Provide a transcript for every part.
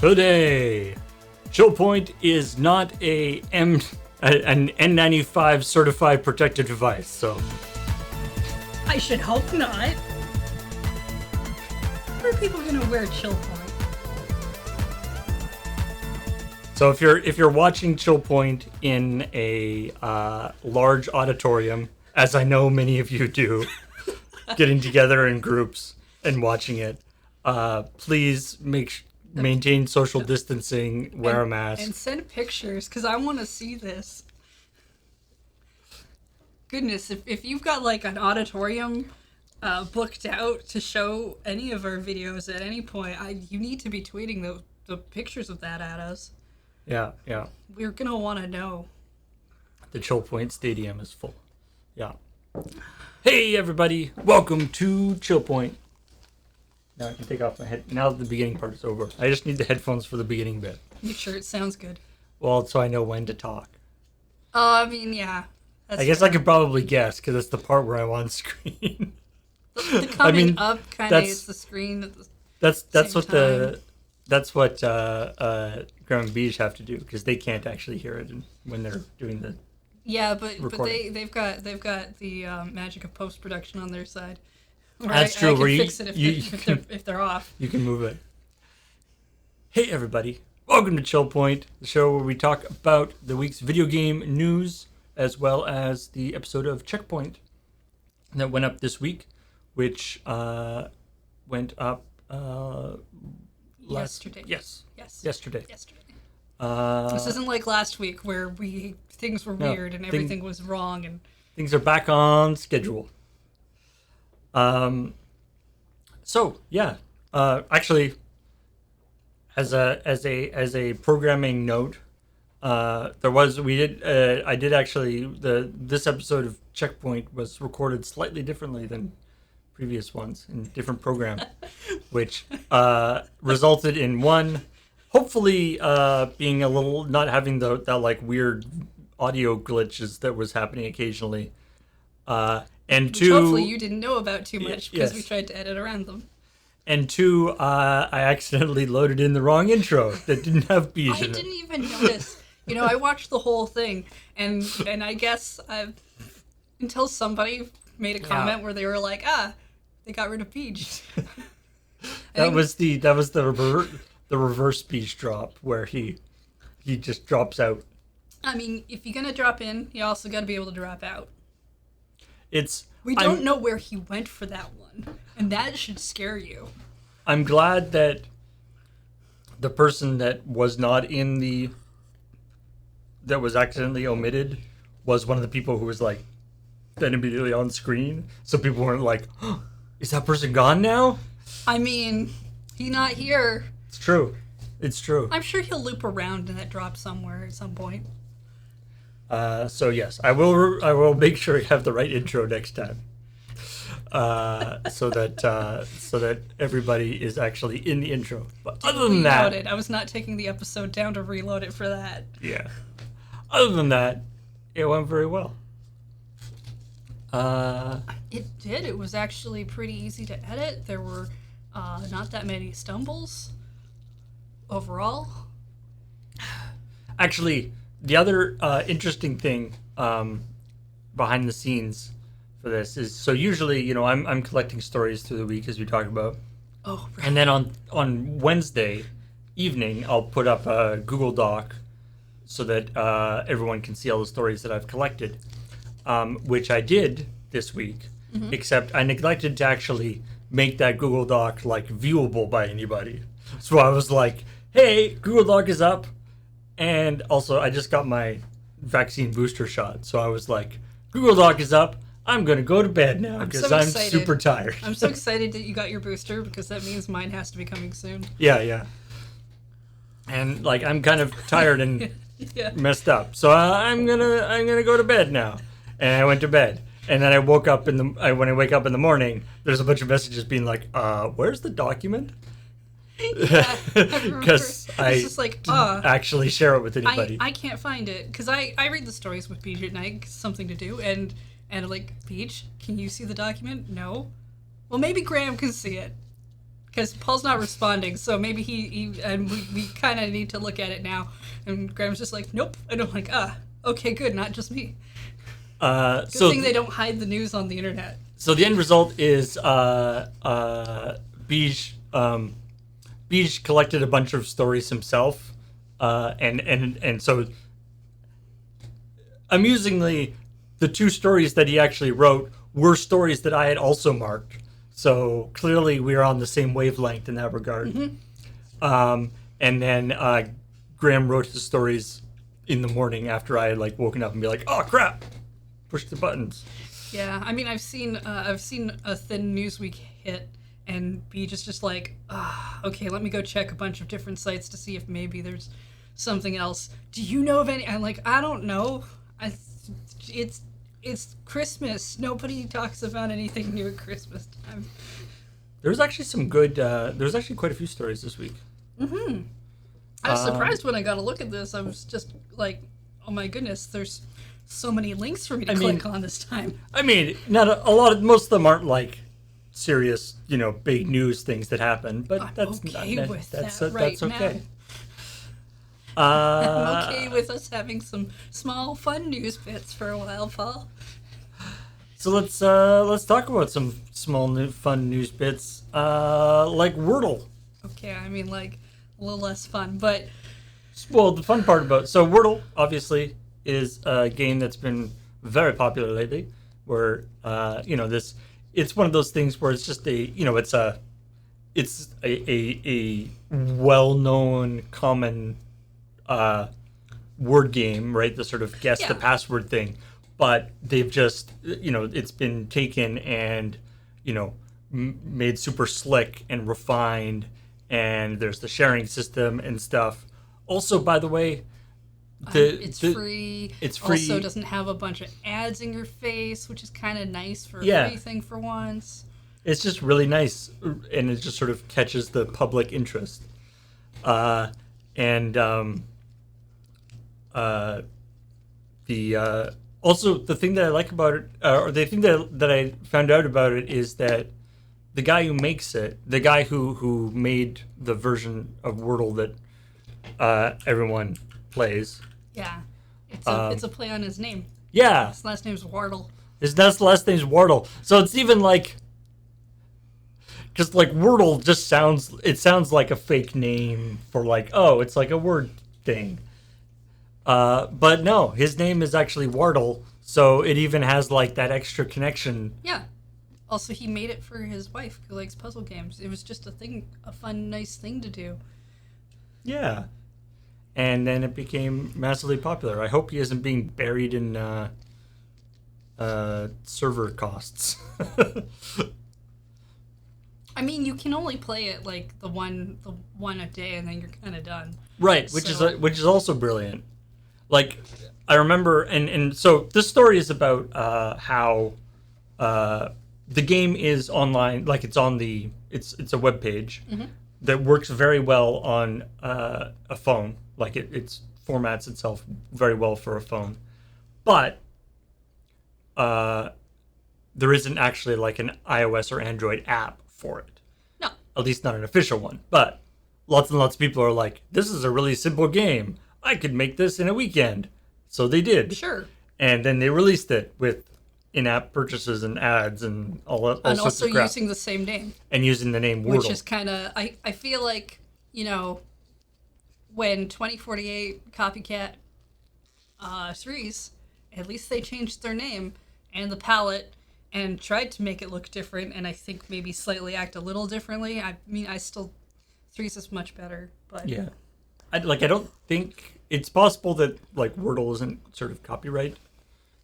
Today, ChillPoint is not an N95 certified protective device, so I should hope not. How are people gonna wear ChillPoint? So if you're watching ChillPoint in a large auditorium, as I know many of you do, getting together in groups and watching it, please maintain social distancing, wear a mask, and send pictures because I want to see this. Goodness, if you've got like an auditorium booked out to show any of our videos at any point, you need to be tweeting the pictures of that at us. Yeah. We're gonna want to know. The ChillPoint Stadium is full. Yeah. Hey everybody, welcome to ChillPoint. Now I can take off my head. Now the beginning part is over. I just need the headphones for the beginning bit. Make sure it sounds good. Well, so I know when to talk. I mean, yeah. I guess fair. I could probably guess because it's the part where I'm on screen. The coming up kind of is the screen. At the that's what time. That's what Graham and Beige have to do because they can't actually hear it when they're doing the. Yeah, but they've got the magic of post production on their side. That's true. I can fix it if they're off. You can move it. Hey everybody, welcome to ChillPoint, the show where we talk about the week's video game news as well as the episode of CheckPoint that went up this week, which went up yesterday. Yes. Yesterday. This isn't like last week where things were weird and everything was wrong and things are back on schedule. So yeah, actually, as a programming note, I did actually this episode of CheckPoint was recorded slightly differently than previous ones in different program, which resulted in one, hopefully being a little not having that like weird audio glitches that was happening occasionally. And two, hopefully you didn't know about too much because we tried to edit around them. And two, I accidentally loaded in the wrong intro that didn't have Beige in it. I didn't even notice. I watched the whole thing, and I guess until somebody made a comment where they were like, they got rid of Beige. That was the reverse Beige drop where he just drops out. I mean, if you're gonna drop in, you also got to be able to drop out. We don't know where he went for that one, and that should scare you. I'm glad that the person that was not that was accidentally omitted was one of the people who was like then immediately on screen, so people weren't like, oh, is that person gone now? I mean, he's not here. It's true. I'm sure he'll loop around in that drop somewhere at some point. So yes, I will make sure you have the right intro next time, so that everybody is actually in the intro. But other than that, I was not taking the episode down to reload it for that. Yeah. Other than that, it went very well. It did. It was actually pretty easy to edit. There were not that many stumbles overall. Actually, the other interesting thing behind the scenes for this is, so usually, I'm collecting stories through the week as we talk about. Oh, right. And then on Wednesday evening, I'll put up a Google Doc so that everyone can see all the stories that I've collected, which I did this week, except I neglected to actually make that Google Doc like viewable by anybody. So I was like, hey, Google Doc is up. And also, I just got my vaccine booster shot. So I was like, Google Doc is up. I'm going to go to bed now because I'm super tired. I'm so excited that you got your booster because that means mine has to be coming soon. Yeah. And like, I'm kind of tired and messed up. So I'm going to go to bed now. And I went to bed. And then I woke up when I wake up in the morning, there's a bunch of messages being like, where's the document? Because I didn't actually share it with anybody. I can't find it because I read the stories with Beach at night, something to do, and like, Beach, can you see the document? No. Well, maybe Graham can see it because Paul's not responding, so maybe he and we kind of need to look at it now. And Graham's just like, nope. And I'm like, okay, good, not just me. Good thing they don't hide the news on the internet. So the end result is Beej collected a bunch of stories himself, and so amusingly, the 2 stories that he actually wrote were stories that I had also marked. So clearly, we are on the same wavelength in that regard. Mm-hmm. And then Graham wrote his stories in the morning after I had woken up and be like, "Oh crap!" Push the buttons. Yeah, I mean, I've seen a Thin Newsweek hit, and Beej is just like, okay, let me go check a bunch of different sites to see if maybe there's something else. Do you know of any? I'm like, I don't know. It's Christmas. Nobody talks about anything new at Christmas time. There's actually some good. There's actually quite a few stories this week. Mm-hmm. I was surprised when I got a look at this. I was just like, oh my goodness, there's so many links for me to click on this time. I mean, not a lot of most of them aren't serious, big news things that happen, but I'm that's okay not, with that's that right okay. I'm okay with us having some small fun news bits for a while, Paul. So let's talk about some small fun news bits, like Wordle. Okay, I mean a little less fun, but well, the fun part about Wordle obviously is a game that's been very popular lately. Where it's one of those things where it's just it's a well-known common word game, right? The sort of guess the password thing, but they've just it's been taken and made super slick and refined, and there's the sharing system and stuff. Also, by the way, it's free. It's free. Also, doesn't have a bunch of ads in your face, which is kind of nice for a free thing for once. It's just really nice, and it just sort of catches the public interest. Also the thing that I like about it, or the thing that I found out about it, is that the guy who makes it, the guy who made the version of Wordle that everyone plays. Yeah, it's a play on his name. Yeah, his last name's Wardle. His last name's Wardle. So it's even because Wordle just sounds like a fake name for it's like a word thing. But no, his name is actually Wardle, so it even has that extra connection. Yeah. Also, he made it for his wife who likes puzzle games. It was just a fun, nice thing to do. Yeah. And then it became massively popular. I hope he isn't being buried in server costs. I mean, you can only play it the one a day, and then you're kind of done. Right, which is also brilliant. I remember, and so this story is about how the game is online, it's it's a web page that works very well on a phone. It formats itself very well for a phone, but there isn't actually an iOS or Android app for it. No, at least not an official one. But lots and lots of people are like, "This is a really simple game. I could make this in a weekend." So they did. Sure. And then they released it with in-app purchases and ads and all sorts of crap. And also using the same name. And using the name Wordle. Which is kind of, I feel like, when 2048 Copycat 3s, at least they changed their name and the palette and tried to make it look different, and I think maybe slightly act a little differently. I mean, I still... 3s is much better, but... Yeah. I don't think... It's possible that, Wordle isn't sort of copyright.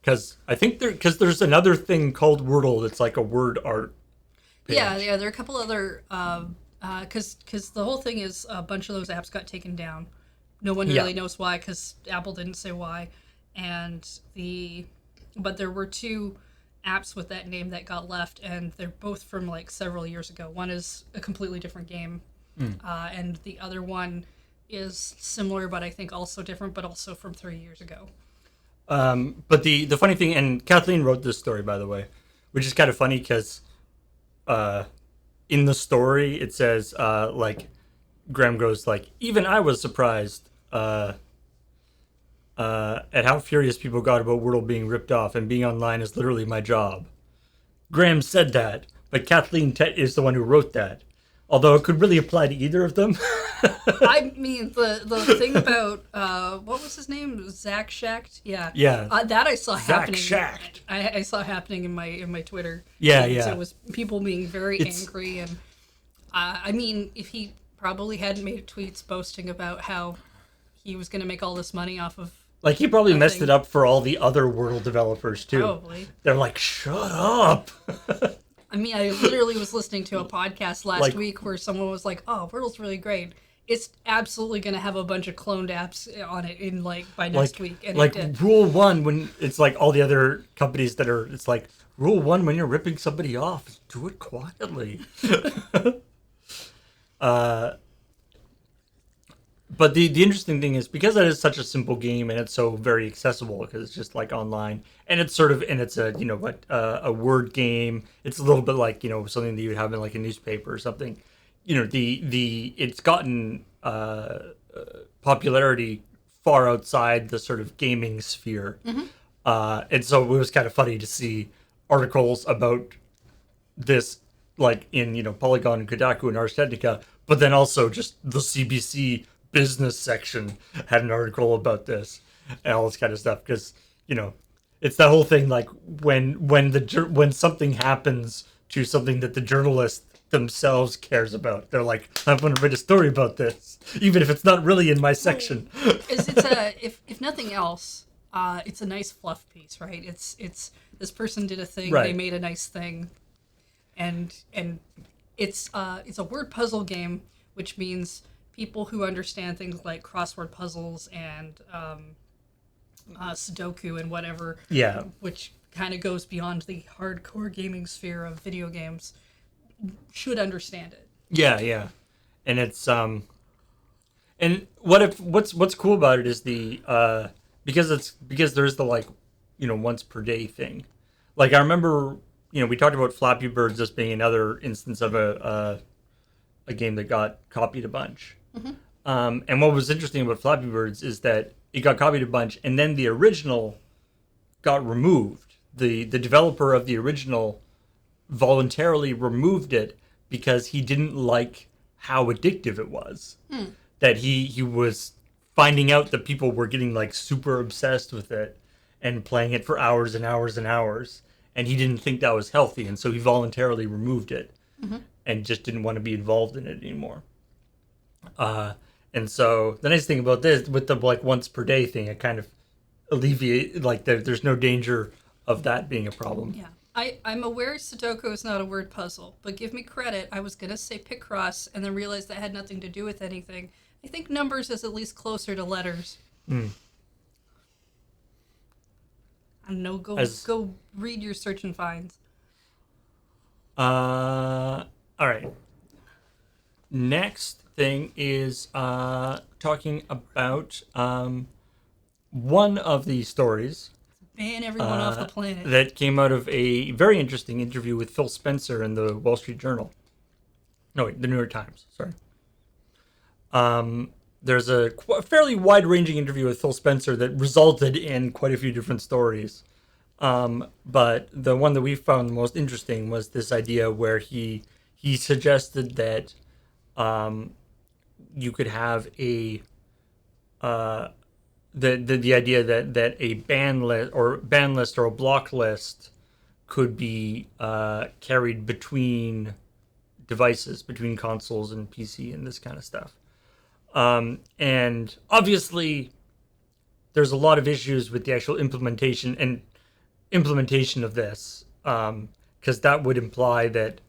Because I think there's another thing called Wordle that's a word art page. Yeah, there are a couple other... Because the whole thing is a bunch of those apps got taken down. No one really knows why, because Apple didn't say why. But there were 2 apps with that name that got left, and they're both from several years ago. One is a completely different game, and the other one is similar, but I think also different, but also from 3 years ago. But the funny thing, and Kathleen wrote this story, by the way, which is kind of funny because in the story it says like Graham goes like, even I was surprised at how furious people got about Wordle being ripped off, and being online is literally my job. Graham said that, but Kathleen is the one who wrote that. Although it could really apply to either of them. I mean, the thing about what was his name? Zach Schacht. Yeah. Yeah. That I saw Zach happening. Schacht. I saw happening in my Twitter. Yeah, feeds. yeah. It was people being very angry, and I mean, if he probably hadn't made tweets boasting about how he was going to make all this money off of. Like, he probably messed Nothing. it up for all the other Wordle developers, too. Probably. They're like, shut up. I mean, I literally was listening to a podcast last Like- week where someone was like, "Oh, Wordle's really great. It's absolutely going to have a bunch of cloned apps on it in by next week." And like it did. rule one, when it's like all the other companies that are, it's like, rule one when you're ripping somebody off is do it quietly. But the interesting thing is, because that is such a simple game and it's so very accessible because it's just like online, and it's sort of, and it's a, a word game. It's a little bit like, something that you would have in like a newspaper or something. It's gotten popularity far outside the sort of gaming sphere. And so it was kind of funny to see articles about this, like in, Polygon and Kodaku and Ars Technica, but then also just the CBC business section had an article about this and all this kind of stuff, because it's that whole thing, like when something happens to something that the journalist themselves cares about, they're like, I'm going to write a story about this, even if it's not really in my section. If nothing else, it's a nice fluff piece, right? It's this person did a thing, Right. They made a nice thing, and it's a word puzzle game, which means people who understand things like crossword puzzles and Sudoku and whatever, Yeah. which kind of goes beyond the hardcore gaming sphere of video games, should understand it. Yeah. And it's and what's cool about it is because there's the, like, once per day thing. Like, I remember, we talked about Flappy Birds as being another instance of a game that got copied a bunch. And what was interesting about Flappy Birds is that it got copied a bunch, and then the original got removed. The developer of the original voluntarily removed it because he didn't like how addictive it was. That he was finding out that people were getting like super obsessed with it and playing it for hours and hours and hours, and he didn't think that was healthy, and so he voluntarily removed it and just didn't want to be involved in it anymore. And so the nice thing about this, with the like once per day thing, it kind of alleviate, like, there's no danger of that being a problem. Yeah. I'm aware Sudoku is not a word puzzle, but give me credit. I was going to say Picross and then realized that had nothing to do with anything. I think numbers is at least closer to letters. I don't know. Go read your search and finds. All right. Next thing is talking about one of the stories Ban everyone off the planet. that came out of a very interesting interview with Phil Spencer in the Wall Street Journal. No, wait, the New York Times. Sorry. There's a fairly wide-ranging interview with Phil Spencer that resulted in quite a few different stories. But the one that we found the most interesting was this idea where he suggested that you could have a the idea that a ban list or a block list could be carried between devices, between consoles and PC and this kind of stuff. And obviously, there's a lot of issues with the actual implementation of this, because that would imply that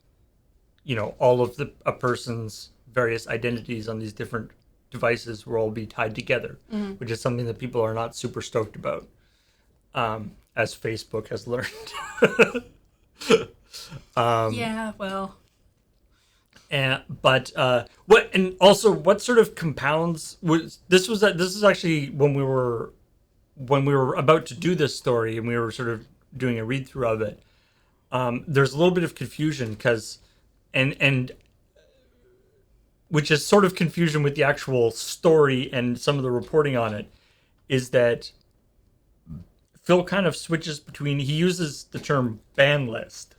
all of a person's various identities on these different devices will all be tied together, which is something that people are not super stoked about, as Facebook has learned. Yeah, well, what sort of compounds this is actually when we were about to do this story and we were sort of doing a read through of it. There's a little bit of confusion because and which is sort of confusion with the actual story and some of the reporting on it, is that Phil kind of switches between, he uses the term ban list,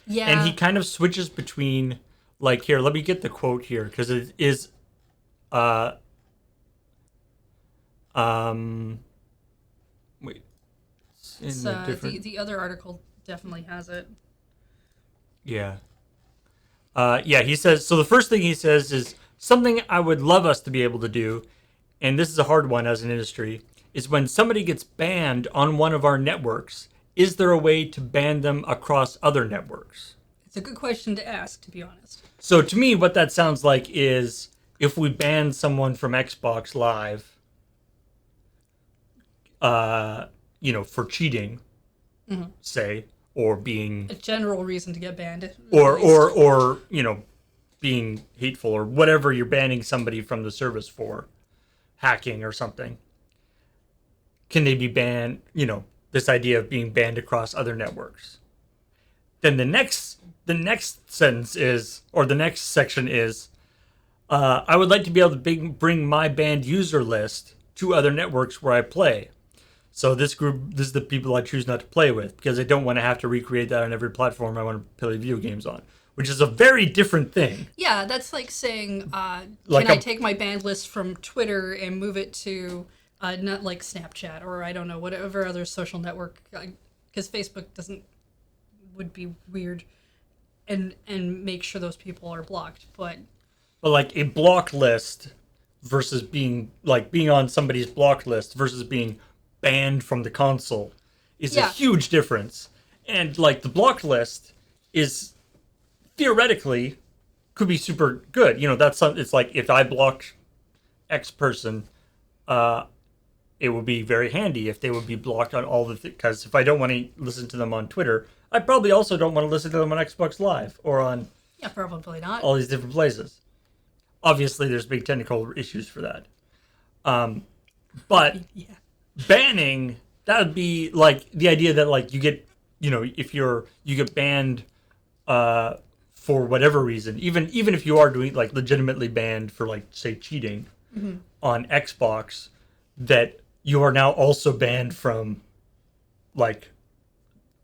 Yeah. and he kind of switches between, like, here, let me get the quote here, because it is, uh, wait, it's in It's, a different, the other article definitely has it. yeah. Yeah, he says, so the first thing he says is, something I would love us to be able to do, and this is a hard one as an industry, is when somebody gets banned on one of our networks, is there a way to ban them across other networks? It's a good question to ask, to be honest. So to me, what that sounds like is if we ban someone from Xbox Live, for cheating, say, or being A general reason to get banned. at or least. or being hateful or whatever you're banning somebody from the service for, hacking or something. Can they be banned? This idea of being banned across other networks. Then the next sentence is, or the next section is, I would like to be able to bring my banned user list to other networks where I play. So this is the people I choose not to play with because I don't want to have to recreate that on every platform I want to play video games on, which is a very different thing. Yeah, that's like saying, Like can I a- take my banned list from Twitter and move it to not like Snapchat or I don't know, whatever other social network, because Facebook would be weird, and make sure those people are blocked. But like a block list versus being on somebody's block list versus being banned from the console is a Yeah. huge difference. And like the block list is theoretically could be super good. It's like if I blocked X person, it would be very handy if they would be blocked on all the because if I don't want to listen to them on Twitter, I probably also don't want to listen to them on Xbox Live or on yeah, probably not. all these different places. Obviously, there's big technical issues for that. But Yeah. banning, that would be like the idea that like you get, if you get banned for whatever reason, even if you are doing like legitimately banned for like say cheating on Xbox, that you are now also banned from like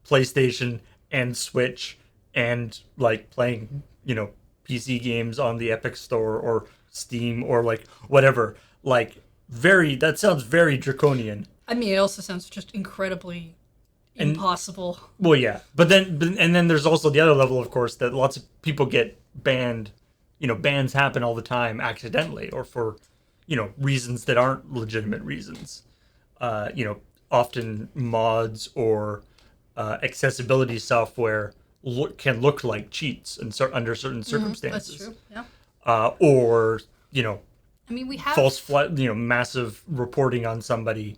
PlayStation and Switch and like playing, PC games on the Epic Store or Steam or like whatever. Like that sounds very draconian. I mean, it also sounds just incredibly impossible. Well, yeah, but then there's also the other level, of course, that lots of people get banned. Bans happen all the time accidentally or for, reasons that aren't legitimate reasons. Often mods or accessibility software can look like cheats and under certain That's circumstances. true. Yeah. Or I mean, we have massive reporting on somebody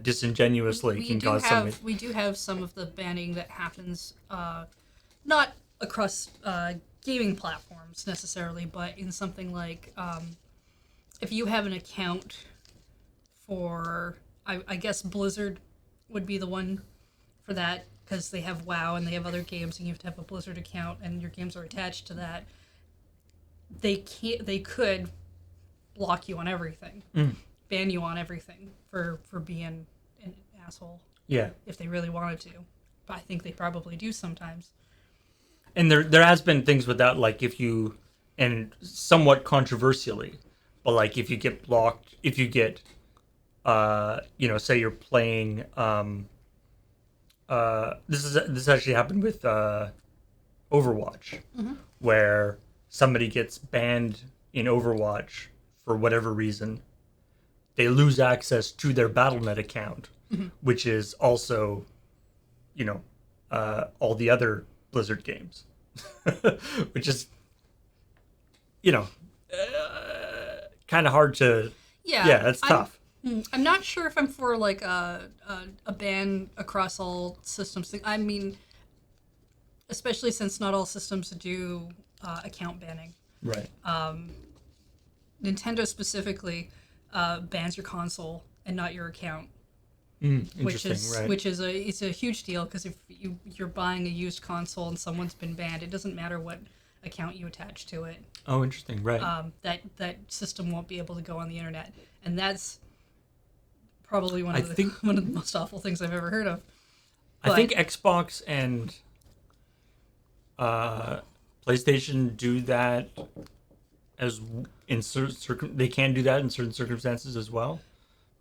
disingenuously can cause something. we do have some of the banning that happens, not across gaming platforms necessarily, but in something like if you have an account for, I guess Blizzard would be the one for that because they have WoW and they have other games, and you have to have a Blizzard account, and your games are attached to that. They could block you on everything, ban you on everything for being an asshole. Yeah. If they really wanted to, but I think they probably do sometimes. And there has been things with that, like if you, and somewhat controversially, but like if you get blocked, if you get, say you're playing, this actually happened with Overwatch, where somebody gets banned in Overwatch for whatever reason, they lose access to their Battle.net account, which is also, all the other Blizzard games, which is, kind of hard to. Yeah, it's tough. I'm not sure if I'm for like a ban across all systems. I mean, especially since not all systems do account banning. Right. Nintendo specifically bans your console and not your account. Interesting, right? which is it's a huge deal because if you're buying a used console and someone's been banned, it doesn't matter what account you attach to it. Oh, interesting, right? That system won't be able to go on the internet, and that's probably I think one of the most awful things I've ever heard of. I think Xbox and PlayStation do that as they can do that in certain circumstances as well.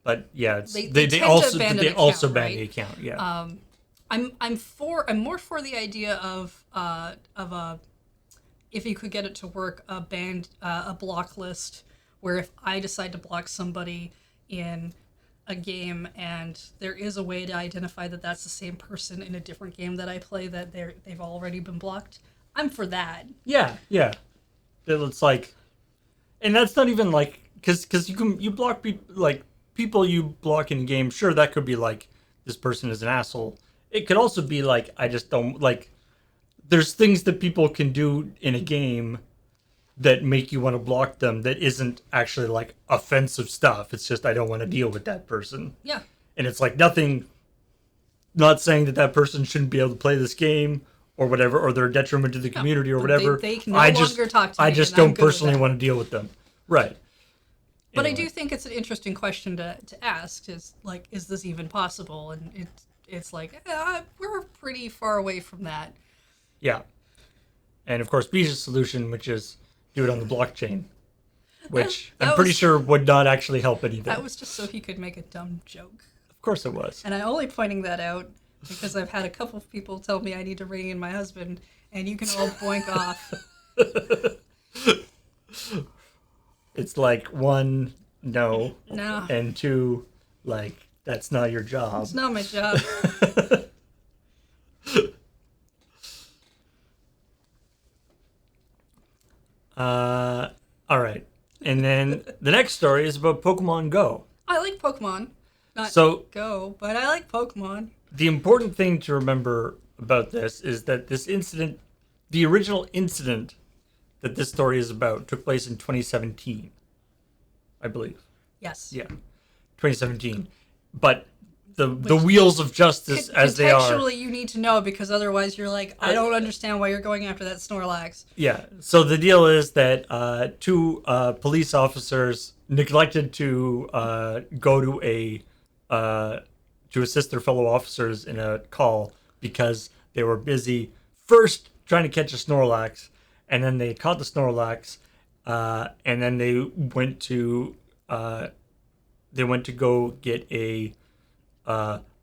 But yeah, they tend to ban an also account, ban right? the account. Yeah. I'm more for the idea of a if you could get it to work a block list where if I decide to block somebody in a game and there is a way to identify that that's the same person in a different game that I play that they've already been blocked, I'm for that. Yeah, yeah. It's like, and that's not even like because you block people like people you block in game. Sure, that could be like this person is an asshole. It could also be like I just don't like. There's things that people can do in a game that make you want to block them that isn't actually like offensive stuff. It's just I don't want to deal with that person. Yeah. And it's like nothing. Not saying that that person shouldn't be able to play this game or whatever, or they're a detriment to the community or whatever. They can no longer talk to me. I just don't personally want to deal with them. Right. But Anyway. I do think it's an interesting question to ask. Is like, is this even possible? And it's like we're pretty far away from that. Yeah. And of course, Beach's solution, which is do it on the blockchain, which I'm pretty sure would not actually help anything. That was just so he could make a dumb joke. Of course it was. And I'm only pointing that out because I've had a couple of people tell me I need to ring in my husband, and you can all boink off. It's like one, no. No. And two, like, that's not your job. It's not my job. All right. And then the next story is about Pokemon Go. I like Pokemon. Not Go, but I like Pokemon. The important thing to remember about this is that this incident, the original incident that this story is about, took place in 2017, I believe. Yes. Yeah, 2017. But the wheels of justice, as they are. Contextually, you need to know because otherwise you're like, I don't understand why you're going after that Snorlax. Yeah. So the deal is that two police officers neglected to go to assist their fellow officers in a call because they were busy first trying to catch a Snorlax, and then they caught the Snorlax, and then they went to go get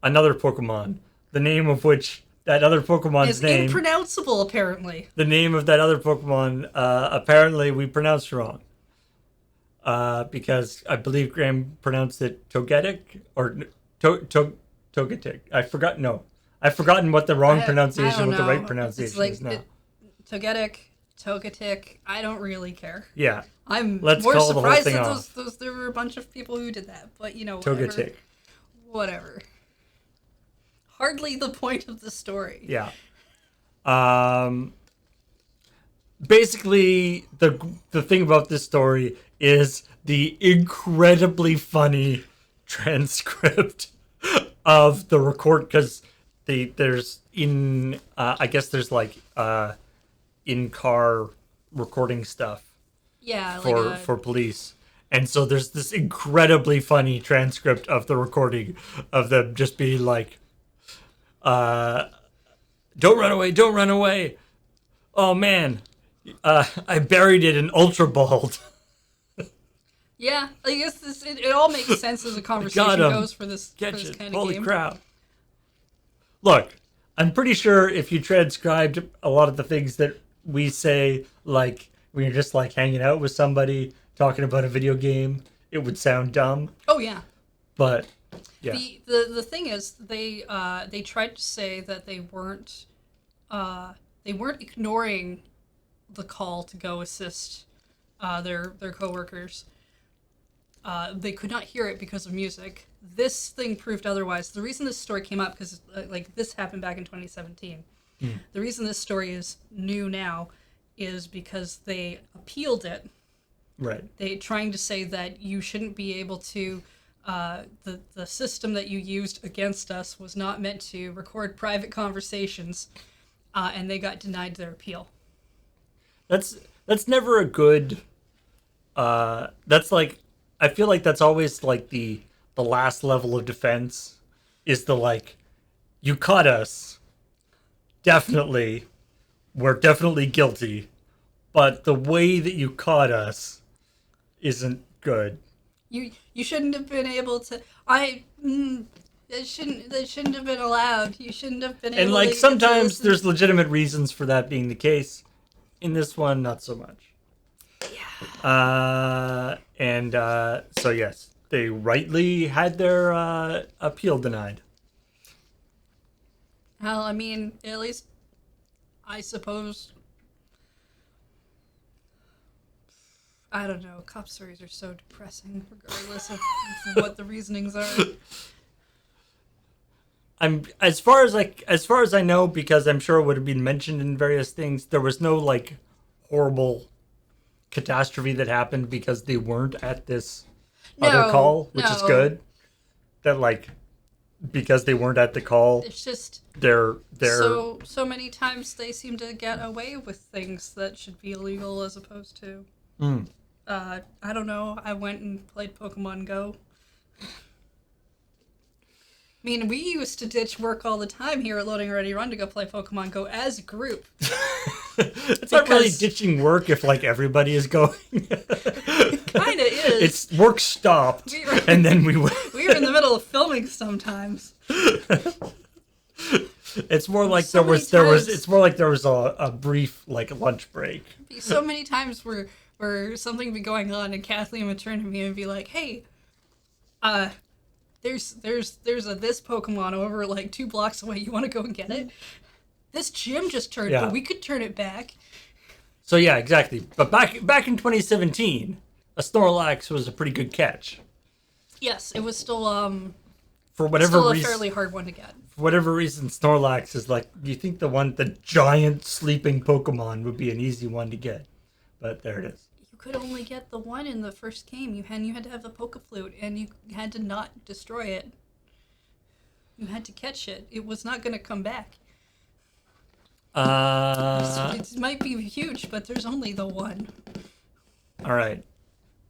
another Pokemon, the name of which that other Pokemon's name is impronounceable apparently. The name of that other Pokemon apparently we pronounced wrong. Because I believe Graham pronounced it Togetic or Togetic. I've forgotten what the wrong pronunciation, what the right pronunciation is now. Togetic. I don't really care. Yeah. I'm Let's more call the whole surprised thing that off. there were a bunch of people who did that. But, whatever. Togetic. Whatever. Hardly the point of the story. Yeah. Basically, the thing about this story is the incredibly funny transcript of the record, because there's like in-car recording stuff. Yeah, for police. And so there's this incredibly funny transcript of the recording of them just being like, don't run away, don't run away. Oh man, I buried it in Ultra Bald. Yeah, I guess it all makes sense as a conversation goes for this kind of game. Holy crap. Look, I'm pretty sure if you transcribed a lot of the things that we say, like when you're just like hanging out with somebody talking about a video game, it would sound dumb. Oh yeah. But yeah. The thing is they tried to say that they weren't ignoring the call to go assist their coworkers. They could not hear it because of music. This thing proved otherwise. The reason this story came up, because this happened back in 2017. The reason this story is new now is because they appealed it. Right. They trying to say that you shouldn't be able to the system that you used against us was not meant to record private conversations, and they got denied their appeal. That's never a good. That's like, I feel like that's always like the last level of defense is the like, you caught us. Definitely, we're definitely guilty, but the way that you caught us isn't good. You shouldn't have been able to. That shouldn't have been allowed. You shouldn't have been And able like to sometimes there's legitimate reasons for that being the case. In this one, not so much. And so yes, they rightly had their appeal denied. Well, I mean, at least I suppose. I don't know. Cop stories are so depressing, regardless of what the reasonings are. I'm as far as I know, because I'm sure it would have been mentioned in various things. There was no like horrible catastrophe that happened because they weren't at this other call, which is good. That like because they weren't at the call, It's just they're so many times they seem to get away with things that should be illegal as opposed to. I don't know. I went and played Pokemon Go. I mean, we used to ditch work all the time here at Loading Ready Run to go play Pokemon Go as a group. It's not really ditching work if like everybody is going. Kinda is. It's work stopped, and then we went. We were in the middle of filming sometimes. It's more like So it's more like there was a brief like lunch break. So many times where something would be going on and Kathleen would turn to me and be like, "Hey, there's this Pokemon over like 2 blocks away. You want to go and get it? This gym just turned, but we could turn it back." So yeah, exactly. But back in 2017, a Snorlax was a pretty good catch. Yes, it was still For whatever still a reason, fairly hard one to get. for whatever reason, Snorlax is like. Do you think the giant sleeping Pokemon would be an easy one to get? But there it is. You could only get the one in the first game. You had to have the Pokeflute, and you had to not destroy it. You had to catch it. It was not going to come back. It might be huge, but there's only the one. All right.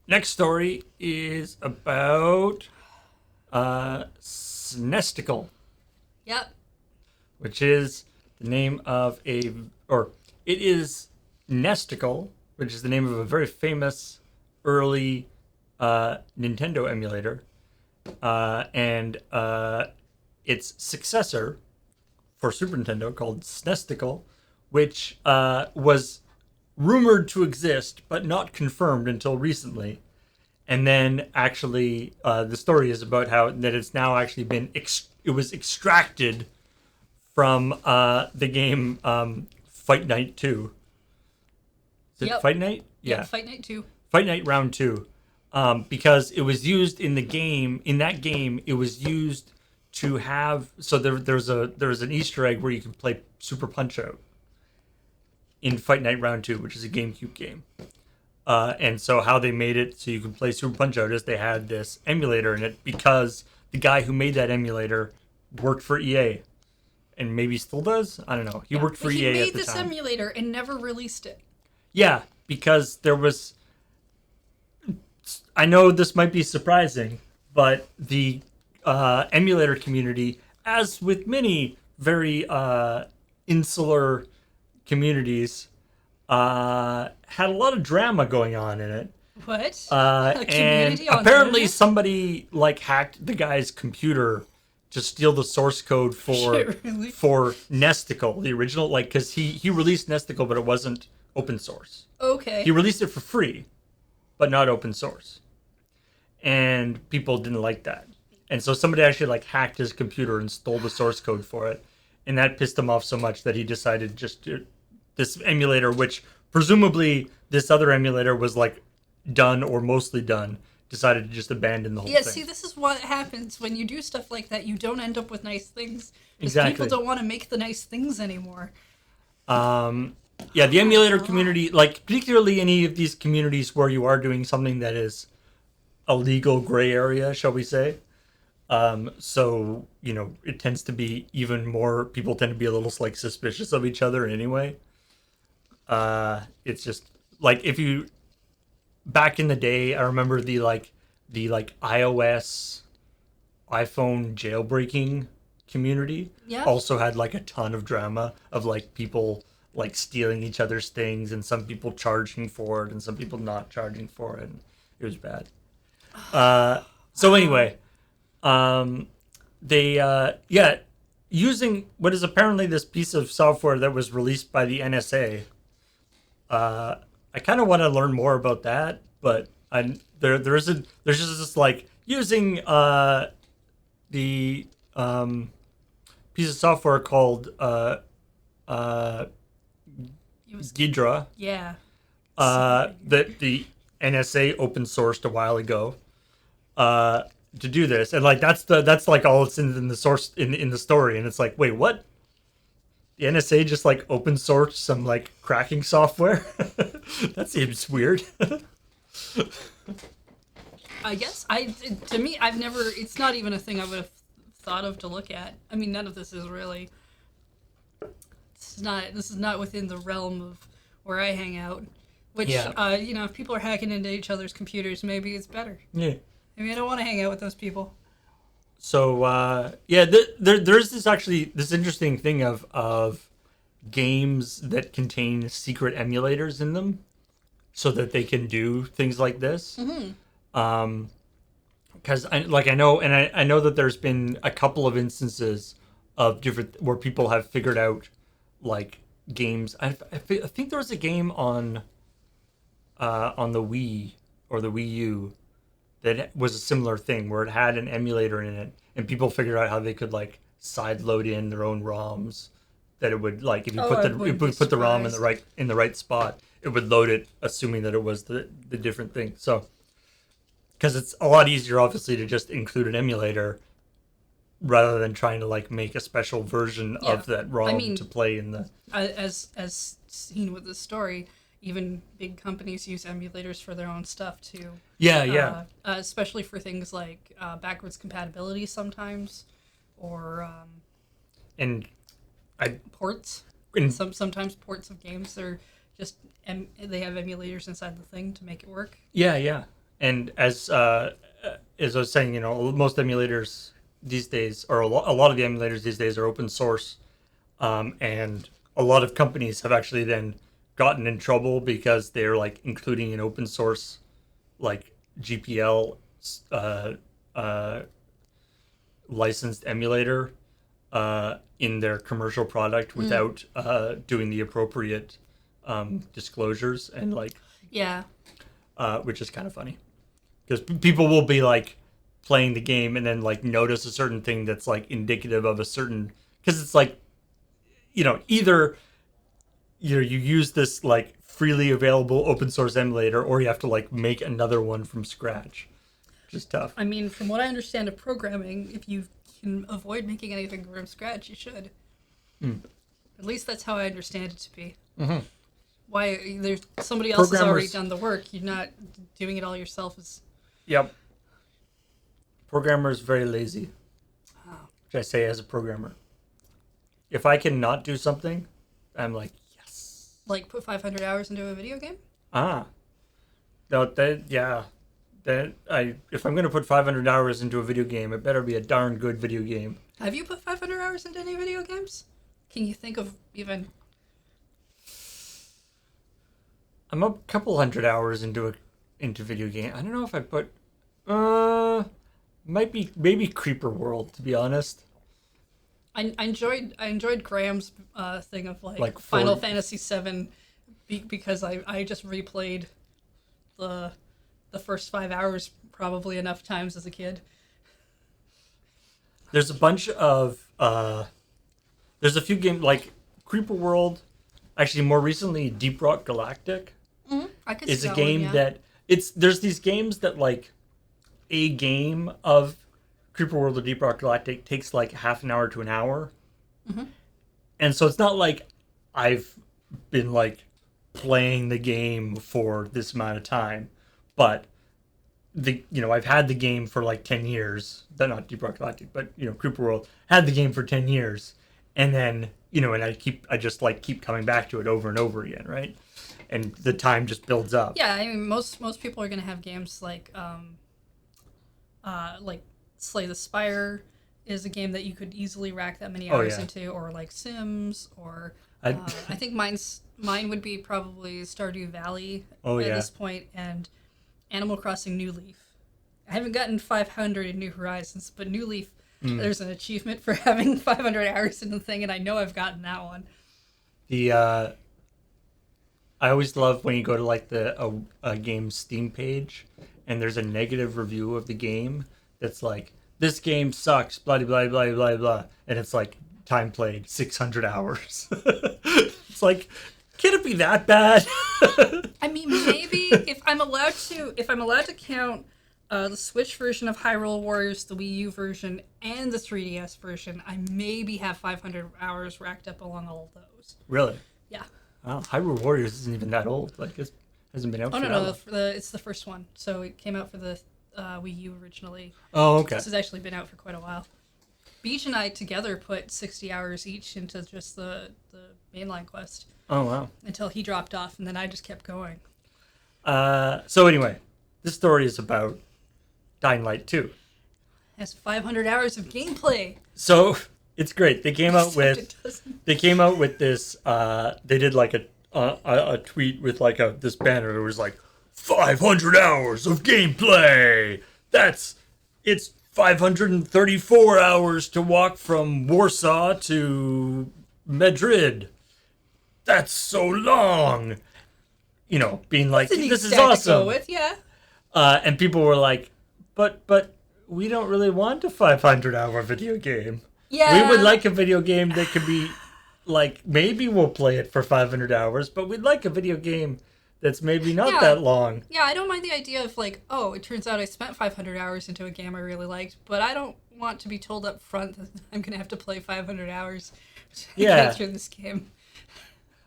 Next story is about Snesticle, Yep. which is the name of it is Nesticle, which is the name of a very famous early Nintendo emulator, and its successor for Super Nintendo called Snesticle, which was rumored to exist but not confirmed until recently. And then actually, the story is about how that it's now actually been it was extracted from the game Fight Night 2. Is it Fight Night? Yeah, Fight Night 2. Fight Night Round 2. Because it was used in the game. In that game, it was used to have. So there's an Easter egg where you can play Super Punch Out in Fight Night Round 2, which is a GameCube game. And so how they made it so you can play Super Punch Out is they had this emulator in it because the guy who made that emulator worked for EA. And maybe still does? I don't know. He worked for EA at the time. He made this emulator and never released it. Yeah, because there was... I know this might be surprising, but the emulator community, as with many very insular communities, had a lot of drama going on in it. What? And apparently somebody like hacked the guy's computer to steal the source code for Really? for Nesticle, the original, like, because he released Nesticle, but it wasn't open source. Okay. He released it for free, but not open source. And people didn't like that. And so somebody actually like hacked his computer and stole the source code for it. And that pissed him off so much that he decided just to, this emulator, which presumably this other emulator was like done or mostly done, decided to just abandon the whole thing. See, this is what happens when you do stuff like that. You don't end up with nice things. Because Exactly. people don't want to make the nice things anymore. Yeah, the emulator community, like particularly any of these communities where you are doing something that is a legal gray area, shall we say. So it tends to be even more. People tend to be a little like suspicious of each other anyway. It's just like if you back in the day, I remember the iOS iPhone jailbreaking community Yeah. also had like a ton of drama of like people like stealing each other's things and some people charging for it and some people not charging for it. And it was bad. So anyway, um, they yeah, using what is apparently this piece of software that was released by the NSA. I kind of want to learn more about that, but there's just this like using the piece of software called It was Ghidra yeah. that the NSA open sourced a while ago uh, to do this, and like that's like all it's in the source in the story, and it's like wait what? The NSA just like open sourced some like cracking software. That seems weird. I guess to me I've never. It's not even a thing I would have thought of to look at. I mean, none of this is really. This is not within the realm of where I hang out. Which Yeah. if people are hacking into each other's computers, maybe it's better. Yeah. Maybe I don't want to hang out with those people. So yeah, there's this interesting thing of games that contain secret emulators in them, so that they can do things like this. Because I know that there's been a couple of instances of different where people have figured out like games. I think there was a game on the Wii or the Wii U that was a similar thing where it had an emulator in it, and people figured out how they could like side load in their own ROMs. That it would like if you put the ROM in the right spot, it would load it, assuming that it was the different thing. So because it's a lot easier, obviously, to just include an emulator rather than trying to like make a special version Yeah. of that ROM I mean, to play in the. As seen with this story, even big companies use emulators for their own stuff too. Yeah. Especially for things like backwards compatibility sometimes, or And I ports. and Sometimes ports of games are just they have emulators inside the thing to make it work. yeah. And as I was saying, most emulators these days, or a lot of the emulators these days, are open source, and a lot of companies have actually then gotten in trouble because they're like including an open source like GPL licensed emulator in their commercial product without doing the appropriate disclosures and like Yeah. which is kind of funny because people will be like playing the game and then like notice a certain thing that's like indicative of a certain because it's like either you use this like freely available open source emulator or you have to like make another one from scratch, which is tough. I mean, from what I understand of programming, if you can avoid making anything from scratch, you should. At least that's how I understand it to be. Why there's somebody else has already Programmers- done the work. You're not doing it all yourself. Yep. Programmers very lazy, which I say as a programmer. If I can not do something, I'm like, yes. Like put 500 hours into a video game. No, if I'm gonna put 500 hours into a video game, it better be a darn good video game. Have you put 500 hours into any video games? Can you think of even? I'm a couple hundred hours into video game. I don't know if I put maybe Creeper World, to be honest. I enjoyed Graham's thing of like for- Final Fantasy VII because I just replayed the first 5 hours probably enough times as a kid. There's a bunch of there's a few games like Creeper World. Actually, more recently, Deep Rock Galactic I could is see a that game one, yeah. that there's these games that like a game of Creeper World or Deep Rock Galactic takes like half an hour to an hour, and so it's not like I've been like playing the game for this amount of time, but I've had the game for like 10 years. Not Deep Rock Galactic, but Cooper World had the game for 10 years, and then and I just like keep coming back to it over and over again, right? And the time just builds up. Yeah, I mean most people are gonna have games like Slay the Spire is a game that you could easily rack that many hours into, or like Sims, or I think mine would be probably Stardew Valley at this point, and Animal Crossing New Leaf. I haven't gotten 500 in New Horizons, but New Leaf, there's an achievement for having 500 hours in the thing, and I know I've gotten that one. I always love when you go to like a game's Steam page, and there's a negative review of the game that's like, this game sucks, blah blah blah blah blah, and it's like time played 600 hours. It's like, can it be that bad? I mean, maybe if I'm allowed to count the Switch version of Hyrule Warriors, the Wii U version, and the 3DS version, I maybe have 500 hours racked up along all of those. Really? Yeah. Wow, Hyrule Warriors isn't even that old. Like, it hasn't been out for it's the first one. So it came out for the Wii U originally. Oh, okay. This has actually been out for quite a while. Beach and I together put 60 hours each into just the mainline quest. Oh, wow. Until he dropped off, and then I just kept going. So anyway, this story is about Dying Light 2. It has 500 hours of gameplay. So it's great. They came out with this. They did like a tweet with like this banner. It was like 500 hours of gameplay. It's 534 hours to walk from Warsaw to Madrid. That's so long. Being like, this is awesome. To go with, yeah. And people were like, but we don't really want a 500-hour video game. Yeah. We would like a video game that could be like, maybe we'll play it for 500 hours, but we'd like a video game that's maybe not that long. Yeah, I don't mind the idea of like, oh, it turns out I spent 500 hours into a game I really liked, but I don't want to be told up front that I'm going to have to play 500 hours to get through this game.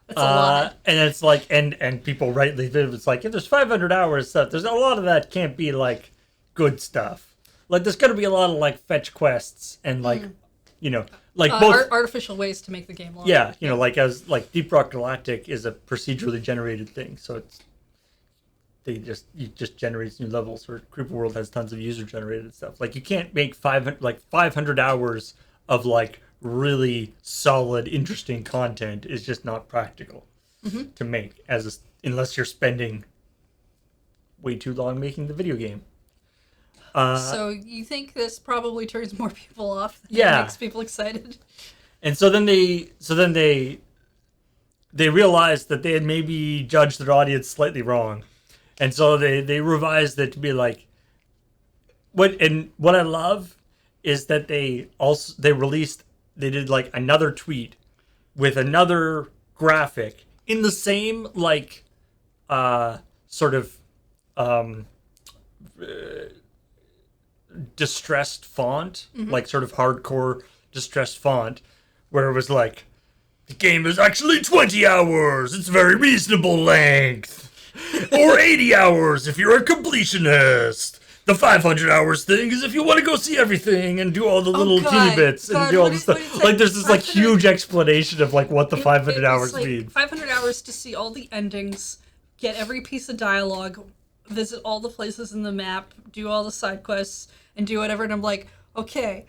That's a lot. And it's like, and people rightly, it's like, if there's 500 hours stuff, there's a lot of that can't be like good stuff. Like, there's going to be a lot of like fetch quests and like, like both artificial ways to make the game longer. Yeah, like Deep Rock Galactic is a procedurally generated thing, so it just generates new levels. Or Creeper World has tons of user generated stuff. Like, you can't make 500 hours of like really solid, interesting content is just not practical to make unless you're spending way too long making the video game. So you think this probably turns more people off than it makes people excited? And so then they realized that they had maybe judged their audience slightly wrong. And so they revised it to be like, what I love is that they did like another tweet with another graphic in the same like sort of distressed font, like sort of hardcore distressed font, where it was like, the game is actually 20 hours, it's very reasonable length, or 80 hours if you're a completionist. The 500 hours thing is if you want to go see everything and do all the little teeny bits and do all the stuff. Like, there's this like huge explanation of like what the 500 hours like mean. 500 hours to see all the endings, get every piece of dialogue, visit all the places in the map, do all the side quests, and do whatever. And I'm like, okay,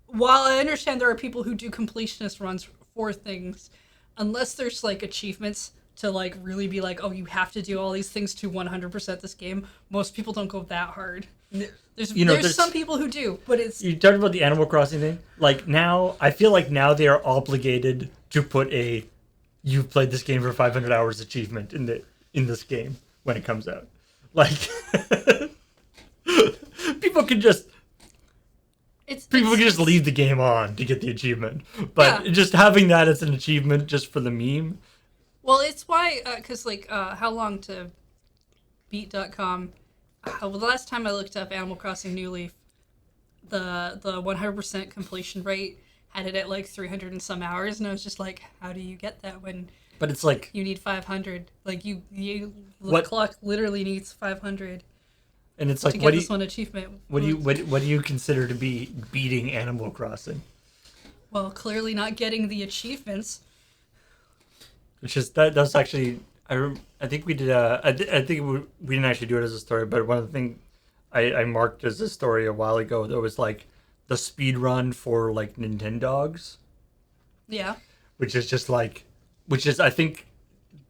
while I understand there are people who do completionist runs for things, unless there's like achievements to like really be like, oh, you have to do all these things to 100% this game, most people don't go that hard. There's some people who do, but it's... You talked about the Animal Crossing thing. Like, now, I feel like now they are obligated to put you've played this game for 500 hours achievement in this game when it comes out. Like, people can just leave the game on to get the achievement. But just having that as an achievement just for the meme. Well, it's why, because, how long to beat.com, the last time I looked up Animal Crossing New Leaf, the 100% completion rate had it at, 300 and some hours, and I was just like, how do you get that when But it's like, You need 500. Like the What- clock literally needs 500 and it's to like, get this one achievement. what do you consider to be beating Animal Crossing? Well, clearly not getting the achievements. Which is that's actually I think we did I think we didn't actually do it as a story, but one of the things I marked as a story a while ago that was like the speed run for like Nintendogs, Yeah. which is just like which is I think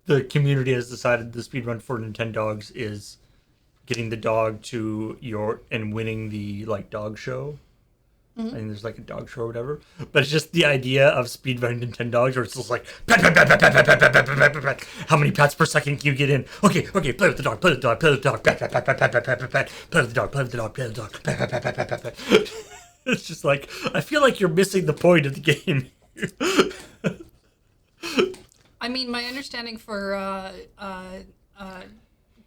the community has decided the speed run for Nintendogs is getting the dog to your and winning the like dog show. I think there's like a dog show or whatever, but it's just the idea of speedrunning Nintendogs where it's just like pat, pat, pat, pat, pat, pat, pat, pat, pat, pat, pat, pat. How many pats per second can you get in? Okay, play with the dog, play with the dog, play with the dog, pat, pat, pat, pat, pat, pat, pat, pat, pat, play with the dog, play with the dog, play with the dog, pat, pat, pat, pat, pat, pat, pat. It's just like I feel like you're missing the point of the game. I mean, my understanding for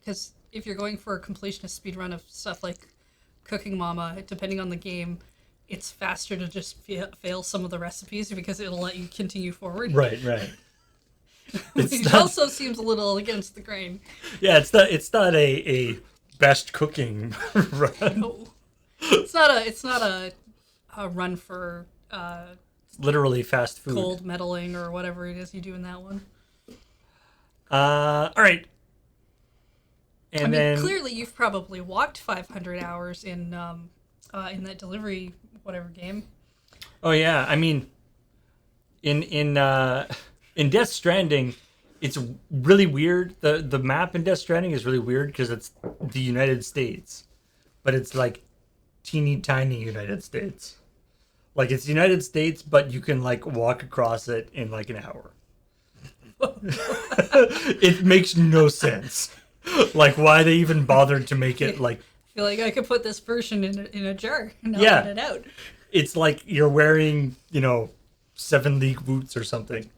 because if you're going for a completionist speedrun of stuff like Cooking Mama, depending on the game, it's faster to just fail some of the recipes because it'll let you continue forward. Right. Which also seems a little against the grain. Yeah, it's not a best cooking run. No. It's not a run for It's literally fast food. gold medaling or whatever it is you do in that one. All right. And then clearly you've probably walked 500 hours in that delivery whatever game. oh yeah, I mean, in Death Stranding, it's really weird. The map in Death Stranding is really weird because it's the United States, but it's like teeny tiny United States. Like it's the United States, but you can like walk across it in like an hour. It makes no sense. Like why they even bothered to make it like. I feel like I could put this version in a jar and not Yeah. let it out. It's like you're wearing, 7 league boots or something.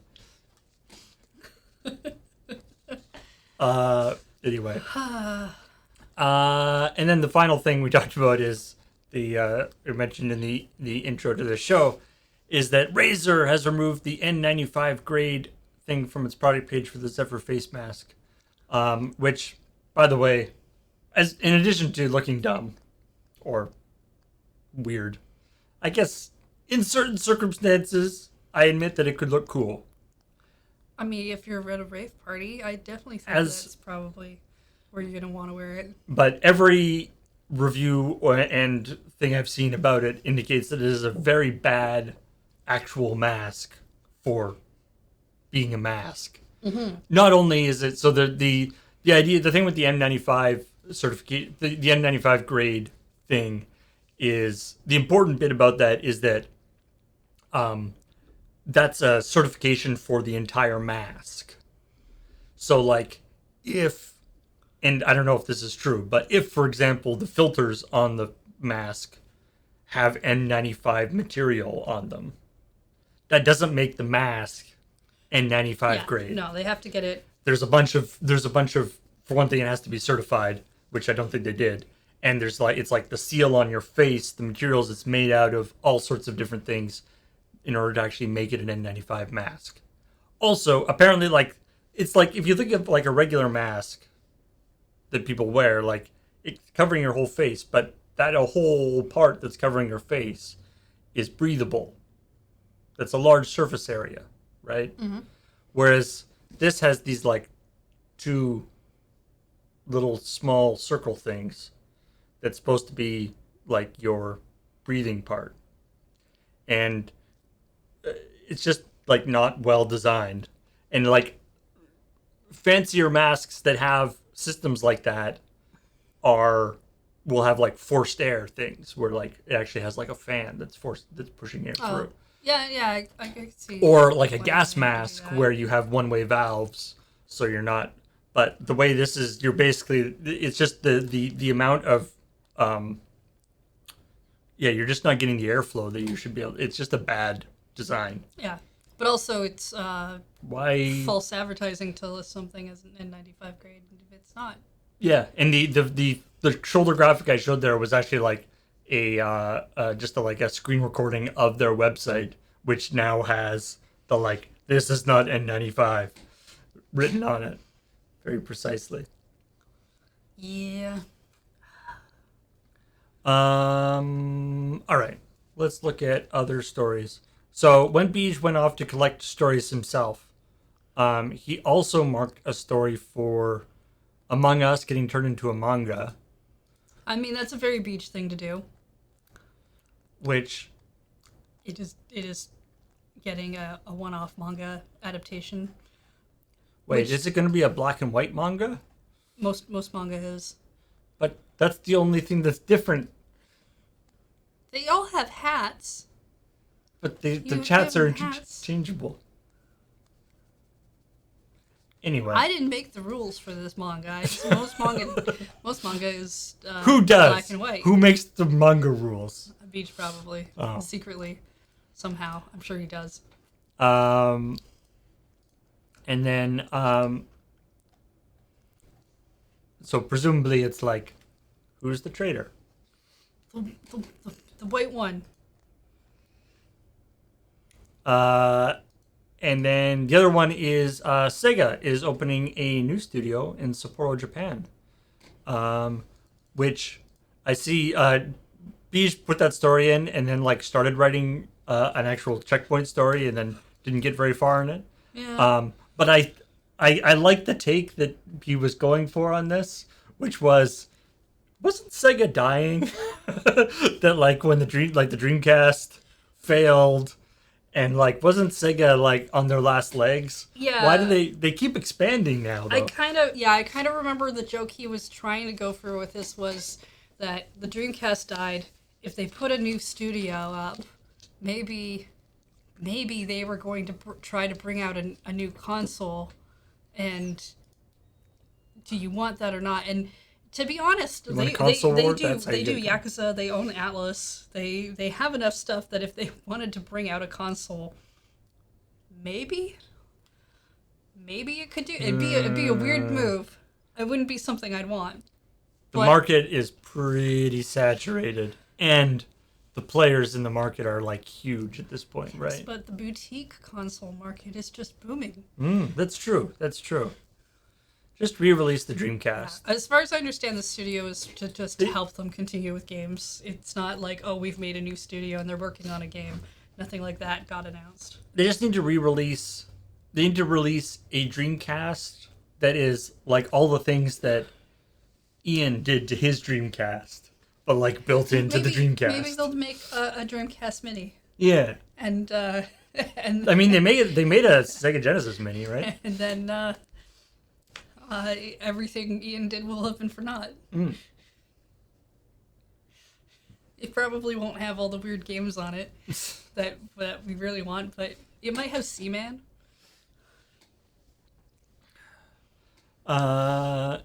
Anyway. And then the final thing we talked about is we mentioned in the intro to the show is that Razer has removed the N95 grade thing from its product page for the Zephyr face mask. Which, by the way, as in addition to looking dumb or weird, I guess in certain circumstances, I admit that it could look cool. I mean, if you're at a rave party, I definitely think that's probably where you're going to want to wear it. But every review and thing I've seen about it indicates that it is a very bad actual mask for being a mask. Mm-hmm. Not only is it so the idea, the thing with the N95 certificate, the N95 grade thing is the important bit about that is that that's a certification for the entire mask. So like if, and I don't know if this is true, but if, for example, the filters on the mask have N95 material on them, that doesn't make the mask N95 grade. No, they have to get it. There's a bunch of, for one thing, it has to be certified, which I don't think they did. And there's like, it's like the seal on your face, the materials it's made out of, all sorts of different things in order to actually make it an N95 mask. Also, apparently, like, it's like, if you think of like a regular mask that people wear, like, it's covering your whole face, but that whole part that's covering your face is breathable. That's a large surface area, right? Mm-hmm. Whereas this has these like two little small circle things that's supposed to be like your breathing part. And it's just like not well designed. And like fancier masks that have systems like that will have like forced air things where like it actually has like a fan that's pushing air through. Yeah, I can see. Or like a gas mask where you have one-way valves, so you're not. But the way this is, you're basically, it's just the amount of, you're just not getting the airflow that you should be able. It's just a bad design. Yeah, but also it's why false advertising to list something as an N95 grade if it's not. Yeah, and the shoulder graphic I showed there was actually like just a screen recording of their website, which now has the like, this is not N95. written on it very precisely. Yeah. All right. Let's look at other stories. So when Beej went off to collect stories himself, he also marked a story for Among Us getting turned into a manga, I mean, that's a very beach thing to do. which It is getting a one-off manga adaptation. wait, Which- is it going to be a black and white manga? Most manga is. But that's the only thing that's different. They all have hats. But the You chats give are them hats. interchangeable. Anyway, I didn't make the rules for this manga. Most manga is who does? black and white. Who makes the manga rules? Beach probably Oh. secretly, somehow. I'm sure he does. And then so presumably it's like, who's the traitor? The white one. And then the other one is Sega is opening a new studio in Sapporo, Japan. Which I see Beej put that story in and then like started writing an actual CheckPoint story and then didn't get very far in it. Yeah. But I like the take that he was going for on this, which wasn't Sega dying? That like when the Dreamcast failed, and like wasn't Sega like on their last legs? Yeah. Why do they keep expanding now? Though? I kind of remember the joke he was trying to go through with this was that the Dreamcast died. If they put a new studio up, maybe they were going to try to bring out a new console, and do you want that or not? And to be honest, want a console war? That's how they you do get Yakuza, they own Atlas, they have enough stuff that if they wanted to bring out a console, maybe it could do. It'd be a weird move. It wouldn't be something I'd want. The But- market is pretty saturated, and the players in the market are like huge at this point, right? But the boutique console market is just booming. That's true. That's true. Just re-release the Dreamcast. As far as I understand, the studio is to help them continue with games. It's not like, oh, we've made a new studio and they're working on a game. Nothing like that got announced. They just need to re-release. They need to release a Dreamcast that is like all the things that Ian did to his Dreamcast, but like built into the Dreamcast. Maybe they'll make a Dreamcast Mini. Yeah. And and I mean, they made a Sega Genesis Mini, right? and then everything Ian did will have been for naught. It probably won't have all the weird games on it that we really want, but it might have Seaman. Oh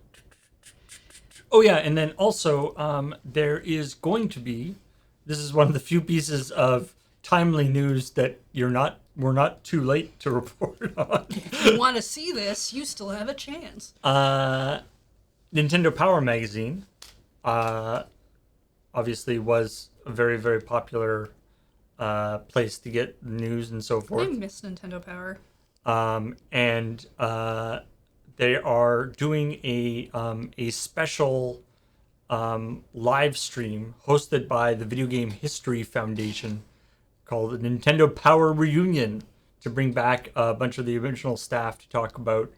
yeah, and then also there is going to be. This is one of the few pieces of timely news that we're not too late to report on. If you want to see this, you still have a chance. Nintendo Power Magazine, obviously was a very, very popular place to get news and so I forth. miss Nintendo Power. And they are doing a special live stream hosted by the Video Game History Foundation called the Nintendo Power Reunion to bring back a bunch of the original staff to talk about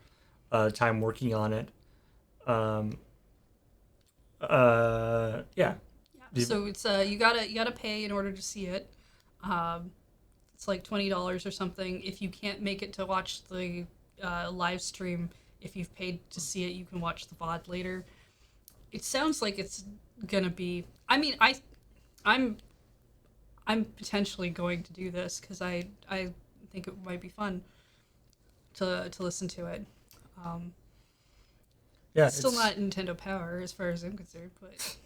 time working on it. Yeah. So it's you gotta pay in order to see it. It's like $20 or something. If you can't make it to watch the live stream, if you've paid to see it, you can watch the VOD later. It sounds like it's gonna be. I mean, I'm potentially going to do this because I think it might be fun to listen to it. Yeah. Still it's- not Nintendo Power as far as I'm concerned, but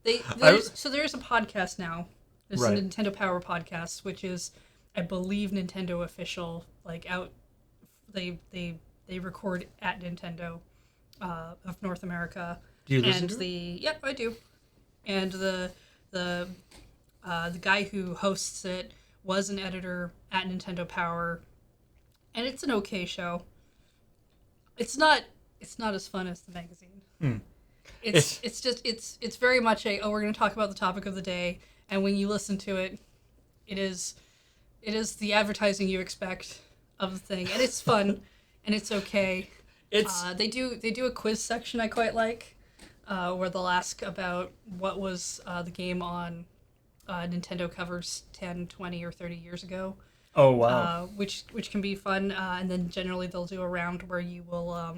there's a podcast now. There's Right. a Nintendo Power podcast, which is, I believe, Nintendo official. Like out, they record at Nintendo of North America. Do you listen and to it? Yep, I do. And the guy who hosts it was an editor at Nintendo Power, and it's an okay show. It's not as fun as the magazine. Hmm. It's very much a, oh, we're going to talk about the topic of the day, and when you listen to it, it is the advertising you expect of the thing, and it's fun, and it's okay. They do a quiz section I quite like, where they'll ask about what was the game on Nintendo covers 10, 20, or 30 years ago. Oh wow. Which can be fun, and then generally they'll do a round where you will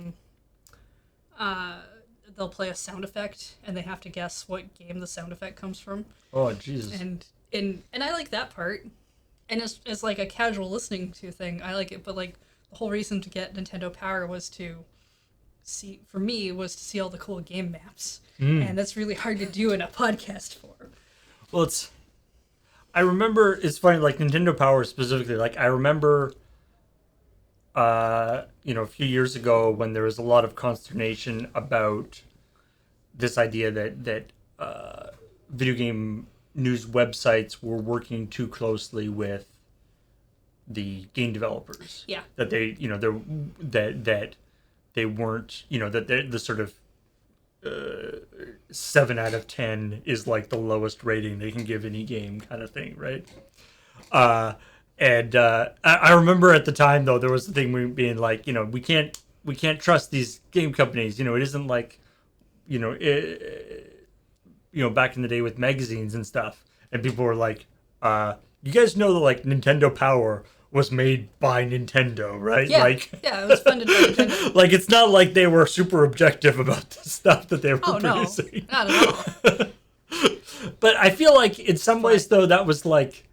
they'll play a sound effect, and they have to guess what game the sound effect comes from. Oh Jesus. And I like that part, and as like a casual listening to thing, I like it. But like the whole reason to get Nintendo Power was to see all the cool game maps, and that's really hard to do in a podcast form. Well, I remember, it's funny, like Nintendo Power specifically, like I remember, a few years ago when there was a lot of consternation about this idea that video game news websites were working too closely with the game developers. Yeah. That that they weren't, that the sort of 7 out of 10 is like the lowest rating they can give any game kind of thing, right? I remember at the time though there was the thing being like, we can't trust these game companies. It isn't like, back in the day with magazines and stuff, and people were like, you guys know that like Nintendo Power was made by Nintendo, right? Yeah, like, yeah, it was funded by Nintendo. like it's not like they were super objective about the stuff that they were producing. No, not at all. But I feel like in some ways though that was like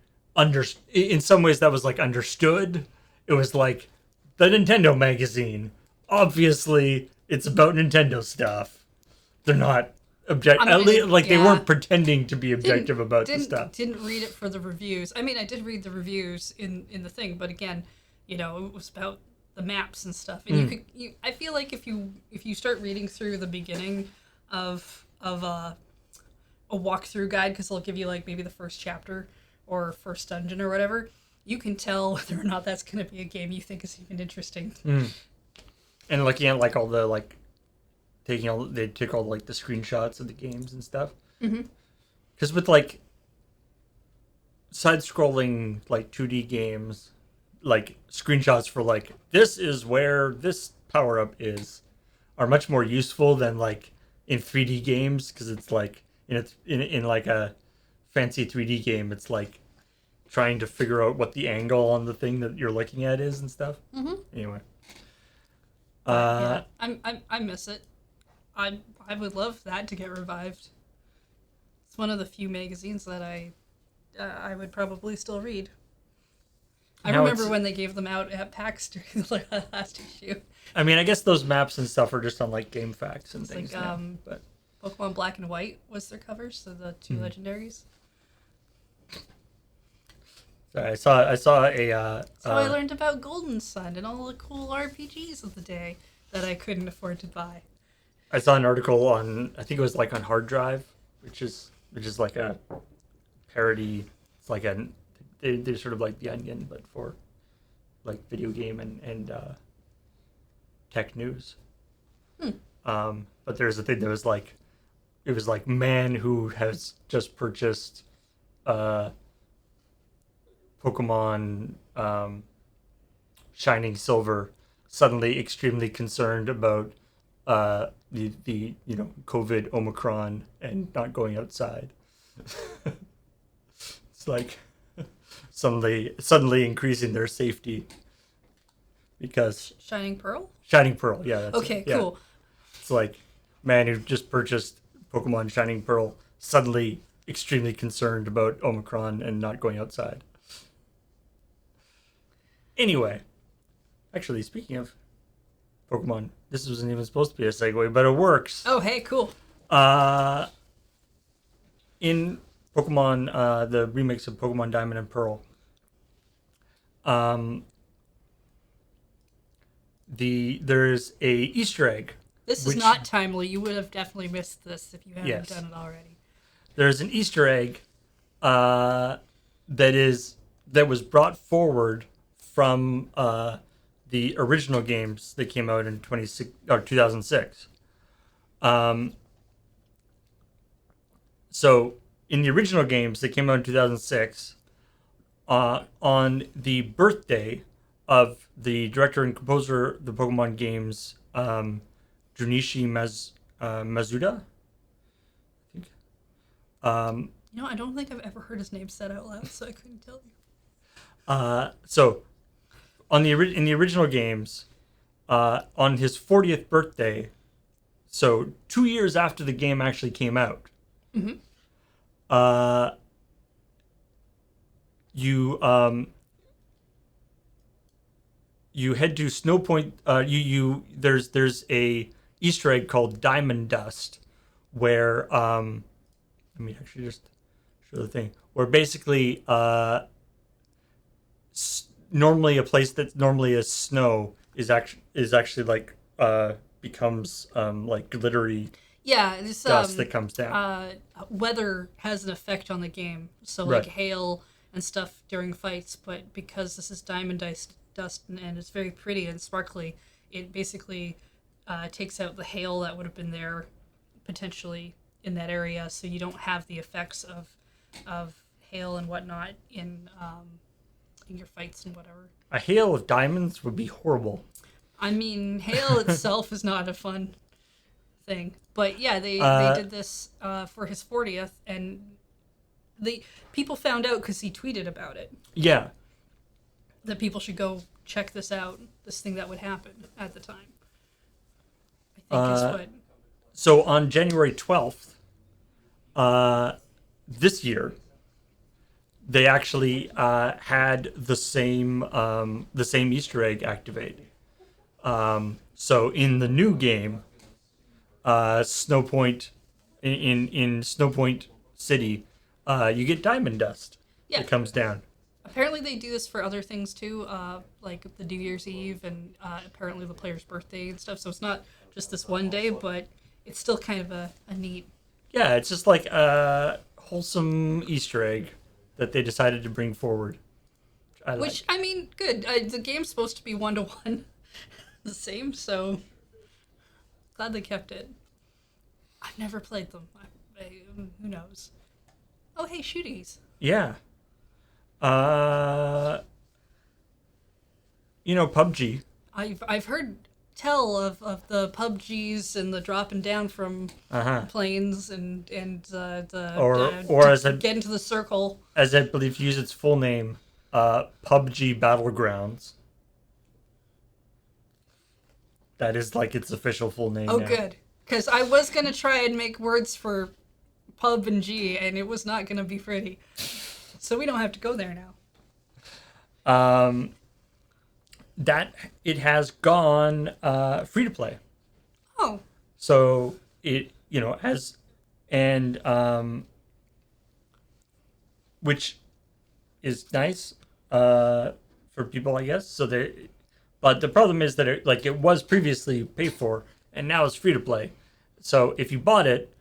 in some ways that was like understood. It was like the Nintendo magazine. Obviously, it's about Nintendo stuff. They're not objective. At least, like they weren't pretending to be objective about the stuff. Didn't read it for the reviews. I mean, I did read the reviews in the thing, but again, it was about the maps and stuff. And I feel like if you start reading through the beginning of a walkthrough guide, because they'll give you like maybe the first chapter or first dungeon or whatever, you can tell whether or not that's going to be a game you think is even interesting. And looking at like all the like they took all like the screenshots of the games and stuff. Because with like side-scrolling like 2D games, like screenshots for like this is where this power-up is are much more useful than like in 3D games, because it's like in like a fancy 3D game, it's like trying to figure out what the angle on the thing that you're looking at is and stuff. Anyway, yeah, I miss it. I would love that to get revived. It's one of the few magazines that I would probably still read. I remember when they gave them out at PAX during the last issue. I mean, I guess those maps and stuff are just on like Game Facts and things. Like now, but Pokemon Black and White was their covers, so the two legendaries. I saw a. So I learned about Golden Sun and all the cool RPGs of the day that I couldn't afford to buy. I saw an article on, I think it was like on Hard Drive, which is like a parody. It's like they're sort of like The Onion, but for like video game and tech news. But there's a thing that was like, it was like man who has just purchased Pokemon Shining Silver, suddenly extremely concerned about the COVID Omicron and not going outside. It's like suddenly increasing their safety because Shining Pearl? Shining Pearl, yeah. That's okay, it. Yeah. cool. It's like man who just purchased Pokemon Shining Pearl suddenly extremely concerned about Omicron and not going outside. Anyway, actually, speaking of Pokemon, this wasn't even supposed to be a segue, but it works. Oh, hey, cool. In Pokemon, the remix of Pokemon Diamond and Pearl, there's a Easter egg. This is not timely. You would have definitely missed this if you hadn't done it already. There's an Easter egg that was brought forward from the original games that came out in 2006. Um, so in the original games that came out in 2006, on the birthday of the director and composer of the Pokemon games, Junichi Masuda, I think. I don't think I've ever heard his name said out loud, so I couldn't tell you. So in the original games, on his 40th birthday, so 2 years after the game actually came out, Mm-hmm. uh, you you head to Snowpoint. There's a Easter egg called Diamond Dust, where let me actually just show the thing. Where basically, normally a place that normally is snow is actually like becomes like glittery Yeah, this dust that comes down. weather has an effect on the game. So Right. like hail and stuff during fights, but because this is diamond dust and it's very pretty and sparkly, it basically takes out the hail that would have been there potentially in that area, so you don't have the effects of hail and whatnot in your fights and whatever. A hail of diamonds would be horrible. I mean, hail itself is not a fun thing, but yeah, they did this for his 40th, and people found out because he tweeted about it Yeah. that people should go check this out. This thing that would happen at the time, I think is what. So on January 12th, this year, they actually had the same Easter egg activate. So in the new game, Snowpoint, in Snowpoint City, you get diamond dust Yeah. that comes down. Apparently, they do this for other things too, like the New Year's Eve and apparently the player's birthday and stuff. So it's not just this one day, but it's still kind of a neat. Yeah, it's just like a wholesome Easter egg that they decided to bring forward. Which, I mean, good. The game's supposed to be 1-to-1 the same, so glad they kept it. I've never played them. Who knows? Oh, hey, shooties. Yeah. PUBG. I've heard tell of the PUBGs and the dropping down from planes and the Or as get into the circle. as I believe to use its full name, PUBG Battlegrounds. That is like its official full name. Oh, now. good. Because I was gonna try and make words for pub and G, and it was not gonna be pretty. So we don't have to go there now. That it has gone free to play. Oh, So it has and which is nice for people, I guess. But the problem is that it was previously paid for and now it's free to play. So if you bought it,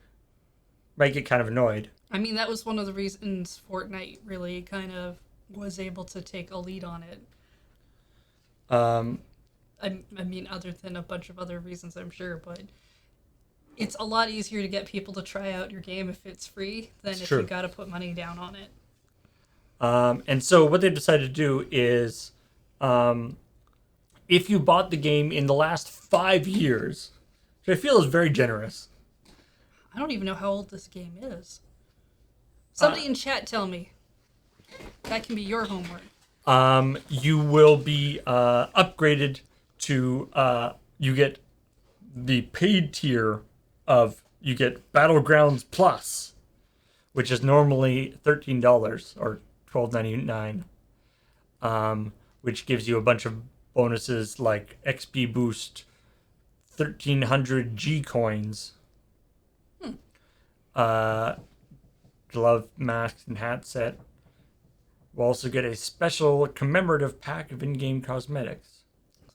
might get kind of annoyed. I mean, that was one of the reasons Fortnite really kind of was able to take a lead on it. I mean, other than a bunch of other reasons, I'm sure, but it's a lot easier to get people to try out your game if it's free than if true. you got to put money down on it. And so what they decided to do is, if you bought the game in the last 5 years, which I feel is very generous. I don't even know how old this game is. Somebody in chat tell me. That can be your homework. You will be upgraded to you get the paid tier of you get Battlegrounds Plus, which is normally $13 or $12.99, which gives you a bunch of bonuses like XP boost, 1,300 G coins, glove, mask, and hat set. We'll also get a special commemorative pack of in-game cosmetics.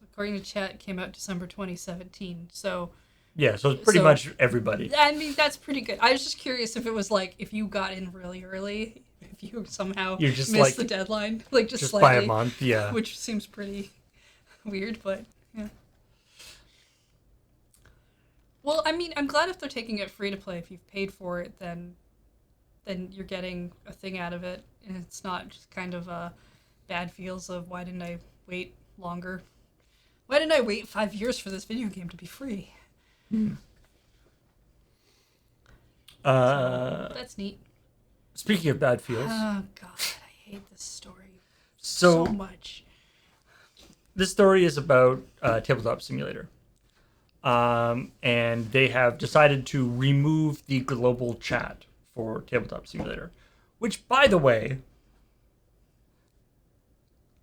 According to chat, it came out December 2017. So, Yeah, so it's pretty much everybody. I mean, that's pretty good. I was just curious if it was like, if you got in really early, if you somehow You're just missed like- the deadline. Like, just Just slightly. by a month, yeah. Which seems pretty weird, but yeah. Well, I mean, I'm glad if they're taking it free to play. If you've paid for it, then you're getting a thing out of it, and it's not just kind of bad feels of why didn't I wait longer? Why didn't I wait 5 years for this video game to be free? So, that's neat. Speaking of bad feels, Oh God, I hate this story so so much. this story is about Tabletop Simulator. And they have decided to remove the global chat for Tabletop Simulator. Which, by the way,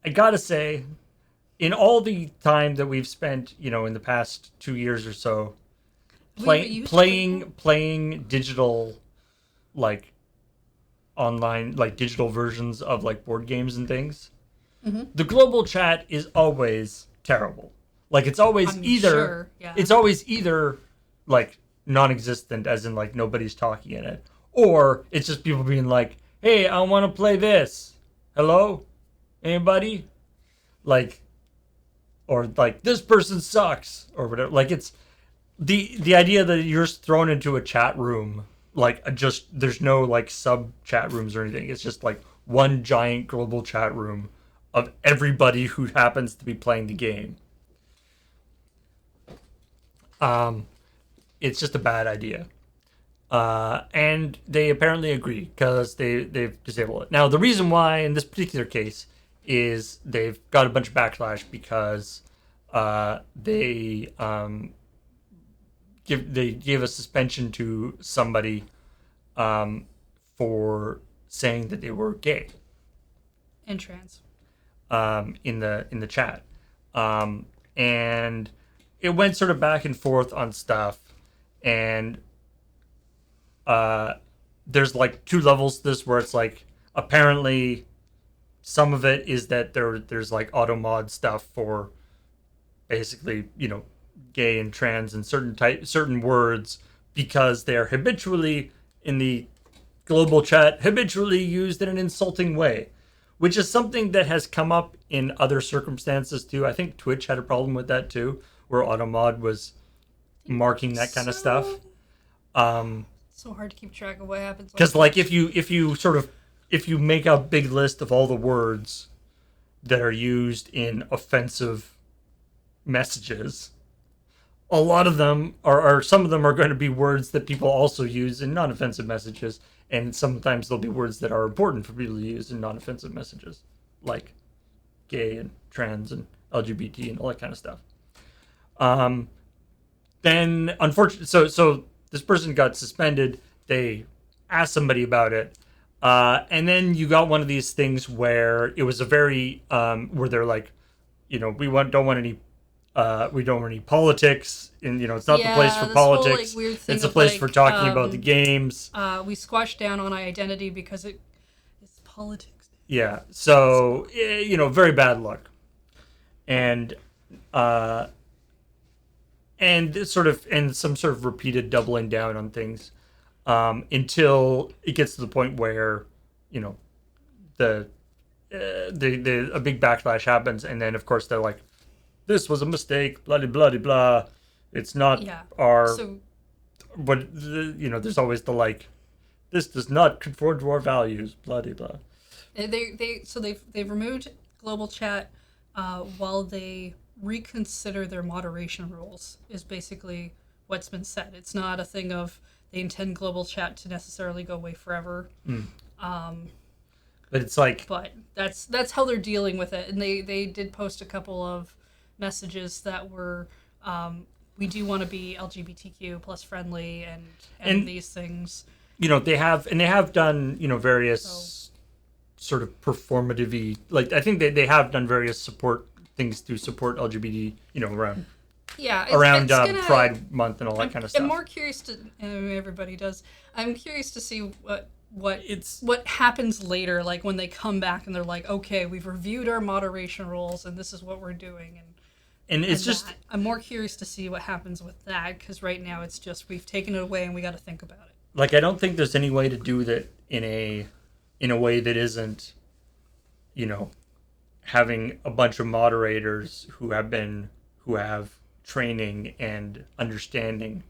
I gotta say, in all the time that we've spent, in the past 2 years or so, playing digital, like, online, like, digital versions of, like, board games and things, the global chat is always terrible. Like, it's always it's always either, like, non-existent, as in, like, nobody's talking in it, or it's just people being like, hey, I want to play this. Hello? Anybody? Like, or, like, this person sucks, or whatever. Like, it's the idea that you're just thrown into a chat room, like, there's no, like, sub-chat rooms or anything. It's just, like, one giant global chat room of everybody who happens to be playing the game. It's just a bad idea. And they apparently agree because they've disabled it. Now, the reason why in this particular case is they've got a bunch of backlash because they gave a suspension to somebody for saying that they were gay And trans. in the chat, and it went sort of back and forth on stuff, and there's like two levels to this where it's like apparently some of it is that there's like auto mod stuff for basically gay and trans and certain words because they're habitually in the global chat habitually used in an insulting way, which is something that has come up in other circumstances too. I think Twitch had a problem with that too, where Automod was marking that kind of stuff. So hard to keep track of what happens. Because like if you make a big list of all the words that are used in offensive messages, a lot of them or some of them are going to be words that people also use in non-offensive messages, and sometimes there'll be words that are important for people to use in non-offensive messages, like gay and trans and LGBT and all that kind of stuff. Then unfortunately, so this person got suspended. They asked somebody about it, and then you got one of these things where it was a very where they're like, we don't want any politics, and it's not the place for politics. Whole, like, it's a place for talking about the games. We squashed down on identity because it's politics. Yeah, so very bad luck, and some sort of repeated doubling down on things until it gets to the point where a big backlash happens, and then of course they're like, this was a mistake, blah blah blah blah. It's not our. So, but there's always the like, this does not conform to our values, blah blah blah. They've removed global chat while they reconsider their moderation rules. Is basically what's been said. It's not a thing of they intend global chat to necessarily go away forever. But it's like. But that's how they're dealing with it, and they did post a couple of messages that were we do want to be LGBTQ plus friendly and these things. They have done various sort of performative-y, like I think they have done various support things to support LGBT around Pride Month and all that kind of stuff. I'm more curious to everybody does. I'm curious to see what happens later, like when they come back and they're like, okay, we've reviewed our moderation rules and this is what we're doing, and it's just I'm more curious to see what happens with that, because right now it's just we've taken it away and we got to think about it. Like, I don't think there's any way to do that in a way that isn't having a bunch of moderators who have training and understanding,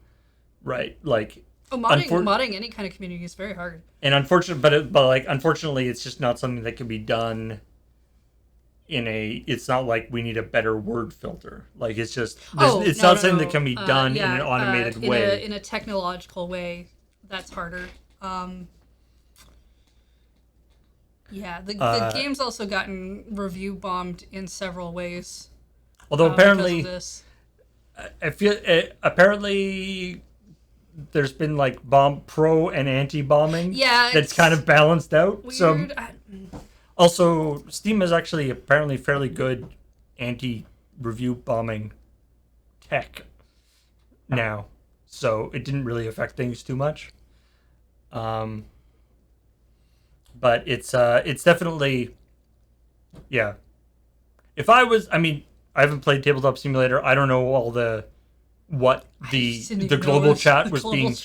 right? Like, Oh, modding any kind of community is very hard. and unfortunately, but like unfortunately, it's just not something that can be done in a. It's not like we need a better word filter. Like, it's just it's not something that can be done in an automated way. In a technological way, that's harder. Yeah, the game's also gotten review bombed in several ways. Although apparently, because of this. I feel apparently there's been like bomb pro and anti bombing. Yeah, that's kind of balanced out. Weird. So also, Steam is actually apparently fairly good anti review bombing tech now, so it didn't really affect things too much. But it's definitely, yeah. If I was, I mean, I haven't played Tabletop Simulator. I don't know all the global chat was being.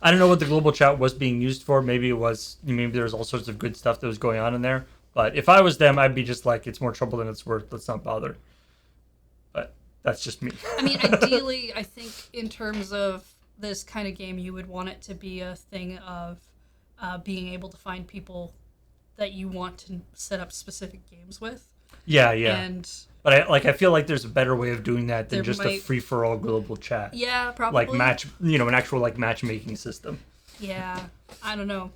I don't know what the global chat was being used for. Maybe there was all sorts of good stuff that was going on in there. But if I was them, I'd be just like, it's more trouble than it's worth. Let's not bother. But that's just me. I mean, ideally, I think in terms of this kind of game, you would want it to be a thing of being able to find people that you want to set up specific games with. Yeah. But I feel like there's a better way of doing that than just a free for all global chat. Yeah, probably. Like an actual like matchmaking system. Yeah, I don't know.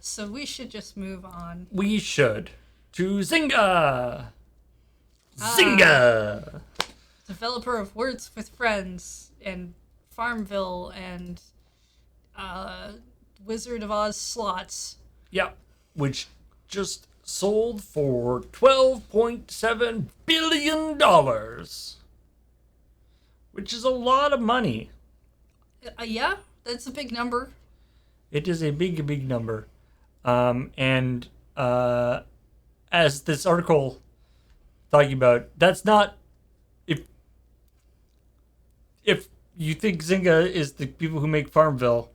So we should just move on. We should to Zynga. Zynga. Developer of Words with Friends and Farmville and Wizard of Oz slots. Yeah, which just sold for $12.7 billion, which is a lot of money. Yeah, that's a big number. It is a big number. And as this article talking about, that's not, if you think Zynga is the people who make Farmville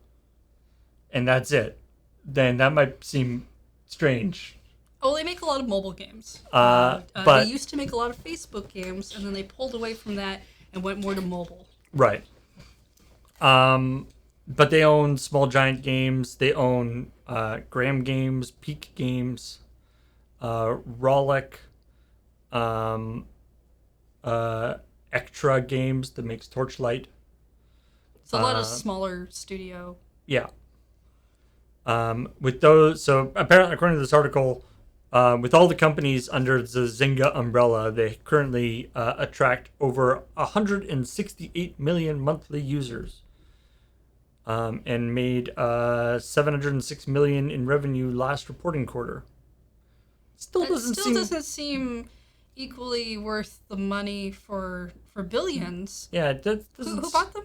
and that's it, then that might seem strange. Oh, they make a lot of mobile games. But they used to make a lot of Facebook games, and then they pulled away from that and went more to mobile. Right. But they own Small Giant Games. They own Graham Games, Peak Games, Rollick, Extra Games that makes Torchlight. It's a lot of smaller studio. Yeah. With those, so apparently, according to this article, with all the companies under the Zynga umbrella, they currently attract over 168 million monthly users, and made $706 million in revenue last reporting quarter. Still doesn't seem equally worth the money for billions. Yeah, who bought them?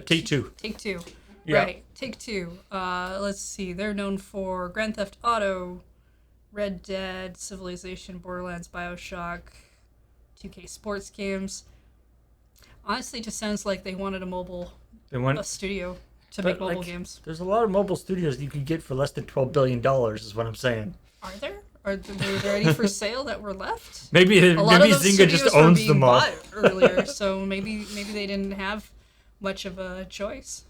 Take-Two. Take-Two. Yeah. Right. Take-Two. Let's see. They're known for Grand Theft Auto, Red Dead, Civilization, Borderlands, BioShock, 2K sports games. Honestly, it just sounds like they wanted a studio to make mobile games. There's a lot of mobile studios you could get for less than $12 billion, is what I'm saying. Are there? Are there any for sale that were left? Maybe Zynga just owns them all. Earlier, so maybe they didn't have much of a choice.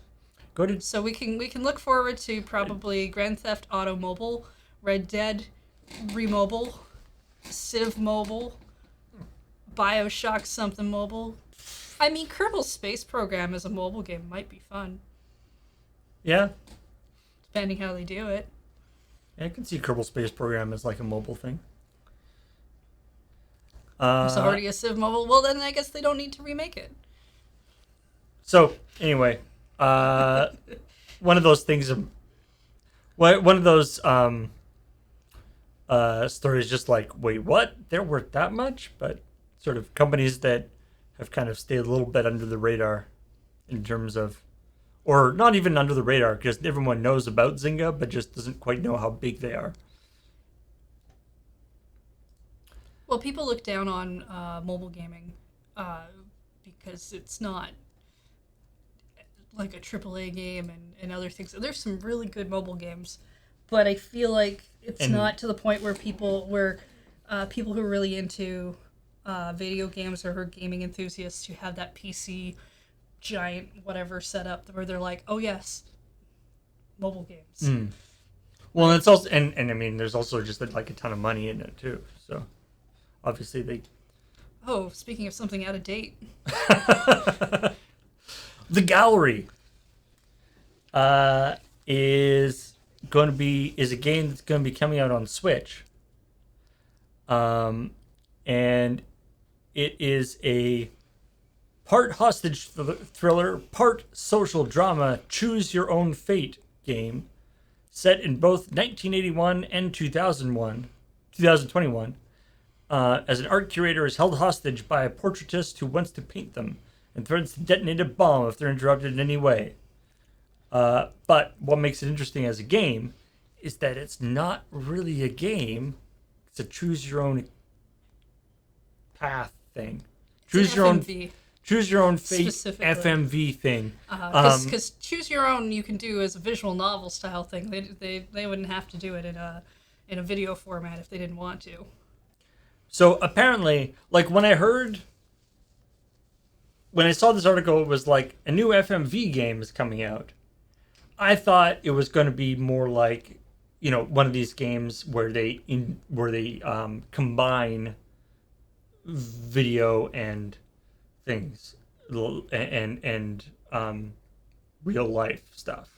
So we can look forward to probably Grand Theft Auto Mobile, Red Dead Remobile, Civ Mobile, BioShock something mobile. I mean, Kerbal Space Program as a mobile game might be fun. Yeah. Depending how they do it. Yeah, I can see Kerbal Space Program as like a mobile thing. It's already a Civ Mobile. Well, then I guess they don't need to remake it. So, anyway, one of those things, one of those stories just like, wait, what? They're worth that much? But sort of companies that have kind of stayed a little bit under the radar in terms of, or not even under the radar, because everyone knows about Zynga, but just doesn't quite know how big they are. Well, people look down on mobile gaming because it's not like a AAA game and other things. There's some really good mobile games, but I feel like it's not to the point where people who are really into video games or who are gaming enthusiasts who have that PC giant whatever setup where they're like, oh yes, mobile games. Well, and it's also and I mean, there's also just like a ton of money in it too. So obviously they. Oh, speaking of something out of date, The Gallery is a game that's going to be coming out on Switch. And it is a part hostage thriller, part social drama, choose your own fate game set in both 1981 and 2021. As an art curator is held hostage by a portraitist who wants to paint them and threatens to detonate a bomb if they're interrupted in any way. But what makes it interesting as a game is that it's not really a game. It's a choose your own path thing. Choose your own fate FMV thing. Because choose your own you can do as a visual novel style thing. They wouldn't have to do it in a video format if they didn't want to. So apparently, like when I saw this article, it was like a new FMV game is coming out. I thought it was going to be more like, one of these games where they combine video and things and real life stuff.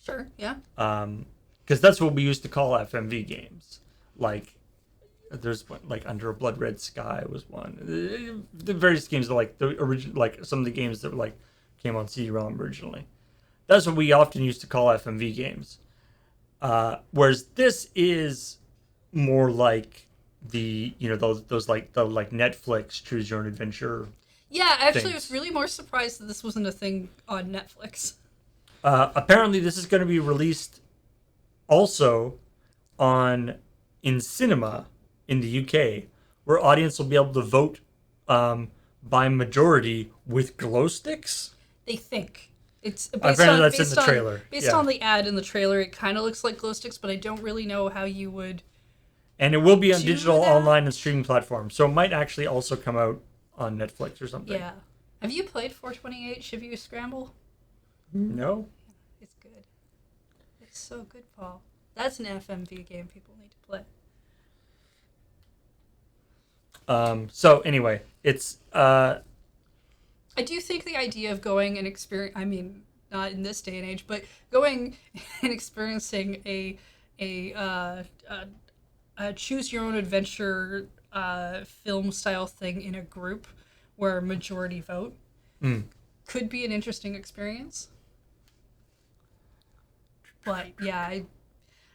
Sure, yeah. Because that's what we used to call FMV games. Like, there's one, like Under a Blood Red Sky was one. The various games are like the original, like some of the games that like came on CD-ROM originally. That's what we often used to call FMV games. Whereas this is more like the those like the Netflix choose your own adventure. Yeah, actually, I was things. really more surprised that this wasn't a thing on Netflix. Apparently, this is going to be released also in cinema in the UK, where audience will be able to vote by majority with glow sticks. They think. It's Apparently that's in the trailer. Based on the ad in the trailer, it kind of looks like glow sticks, but I don't really know how you would. And it will be on do digital, that? online, and streaming platforms, so it might actually also come out on Netflix or something. Yeah. Have you played 428 Shibuya Scramble? No. It's good. It's so good, Paul. That's an FMV game people need to play. So anyway, it's I do think the idea of going and I mean, not in this day and age, but going and experiencing a choose your own adventure film style thing in a group where majority vote could be an interesting experience. But yeah,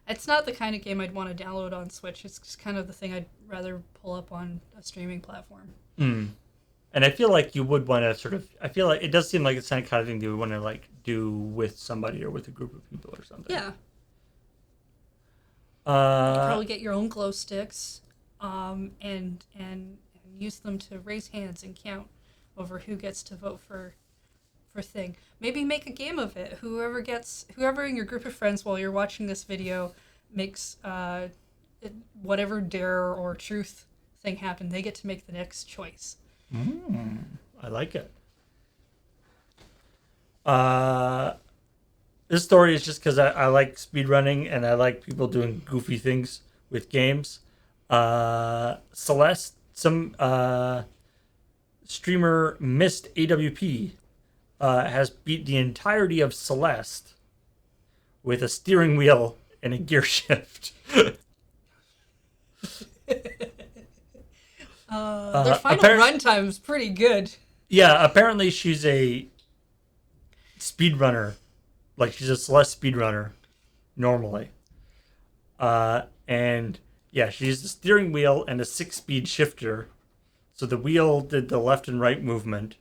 it's not the kind of game I'd want to download on Switch. It's just kind of the thing I'd rather pull up on a streaming platform. And I feel like you would want to I feel like it does seem like it's the kind of thing you would want to like do with somebody or with a group of people or something. Yeah. You probably get your own glow sticks, and use them to raise hands and count over who gets to vote for thing. Maybe make a game of it. Whoever in your group of friends while you're watching this video makes whatever dare or truth thing happen, they get to make the next choice. I like it. This story is just because I like speedrunning and I like people doing goofy things with games. Celeste, some streamer Missed AWP has beat the entirety of Celeste with a steering wheel and a gear shift. Their final runtime is pretty good. Yeah, apparently she's a speedrunner. Like, she's a Celeste speedrunner, normally. And, yeah, she used a steering wheel and a 6-speed shifter. So the wheel did the left and right movement.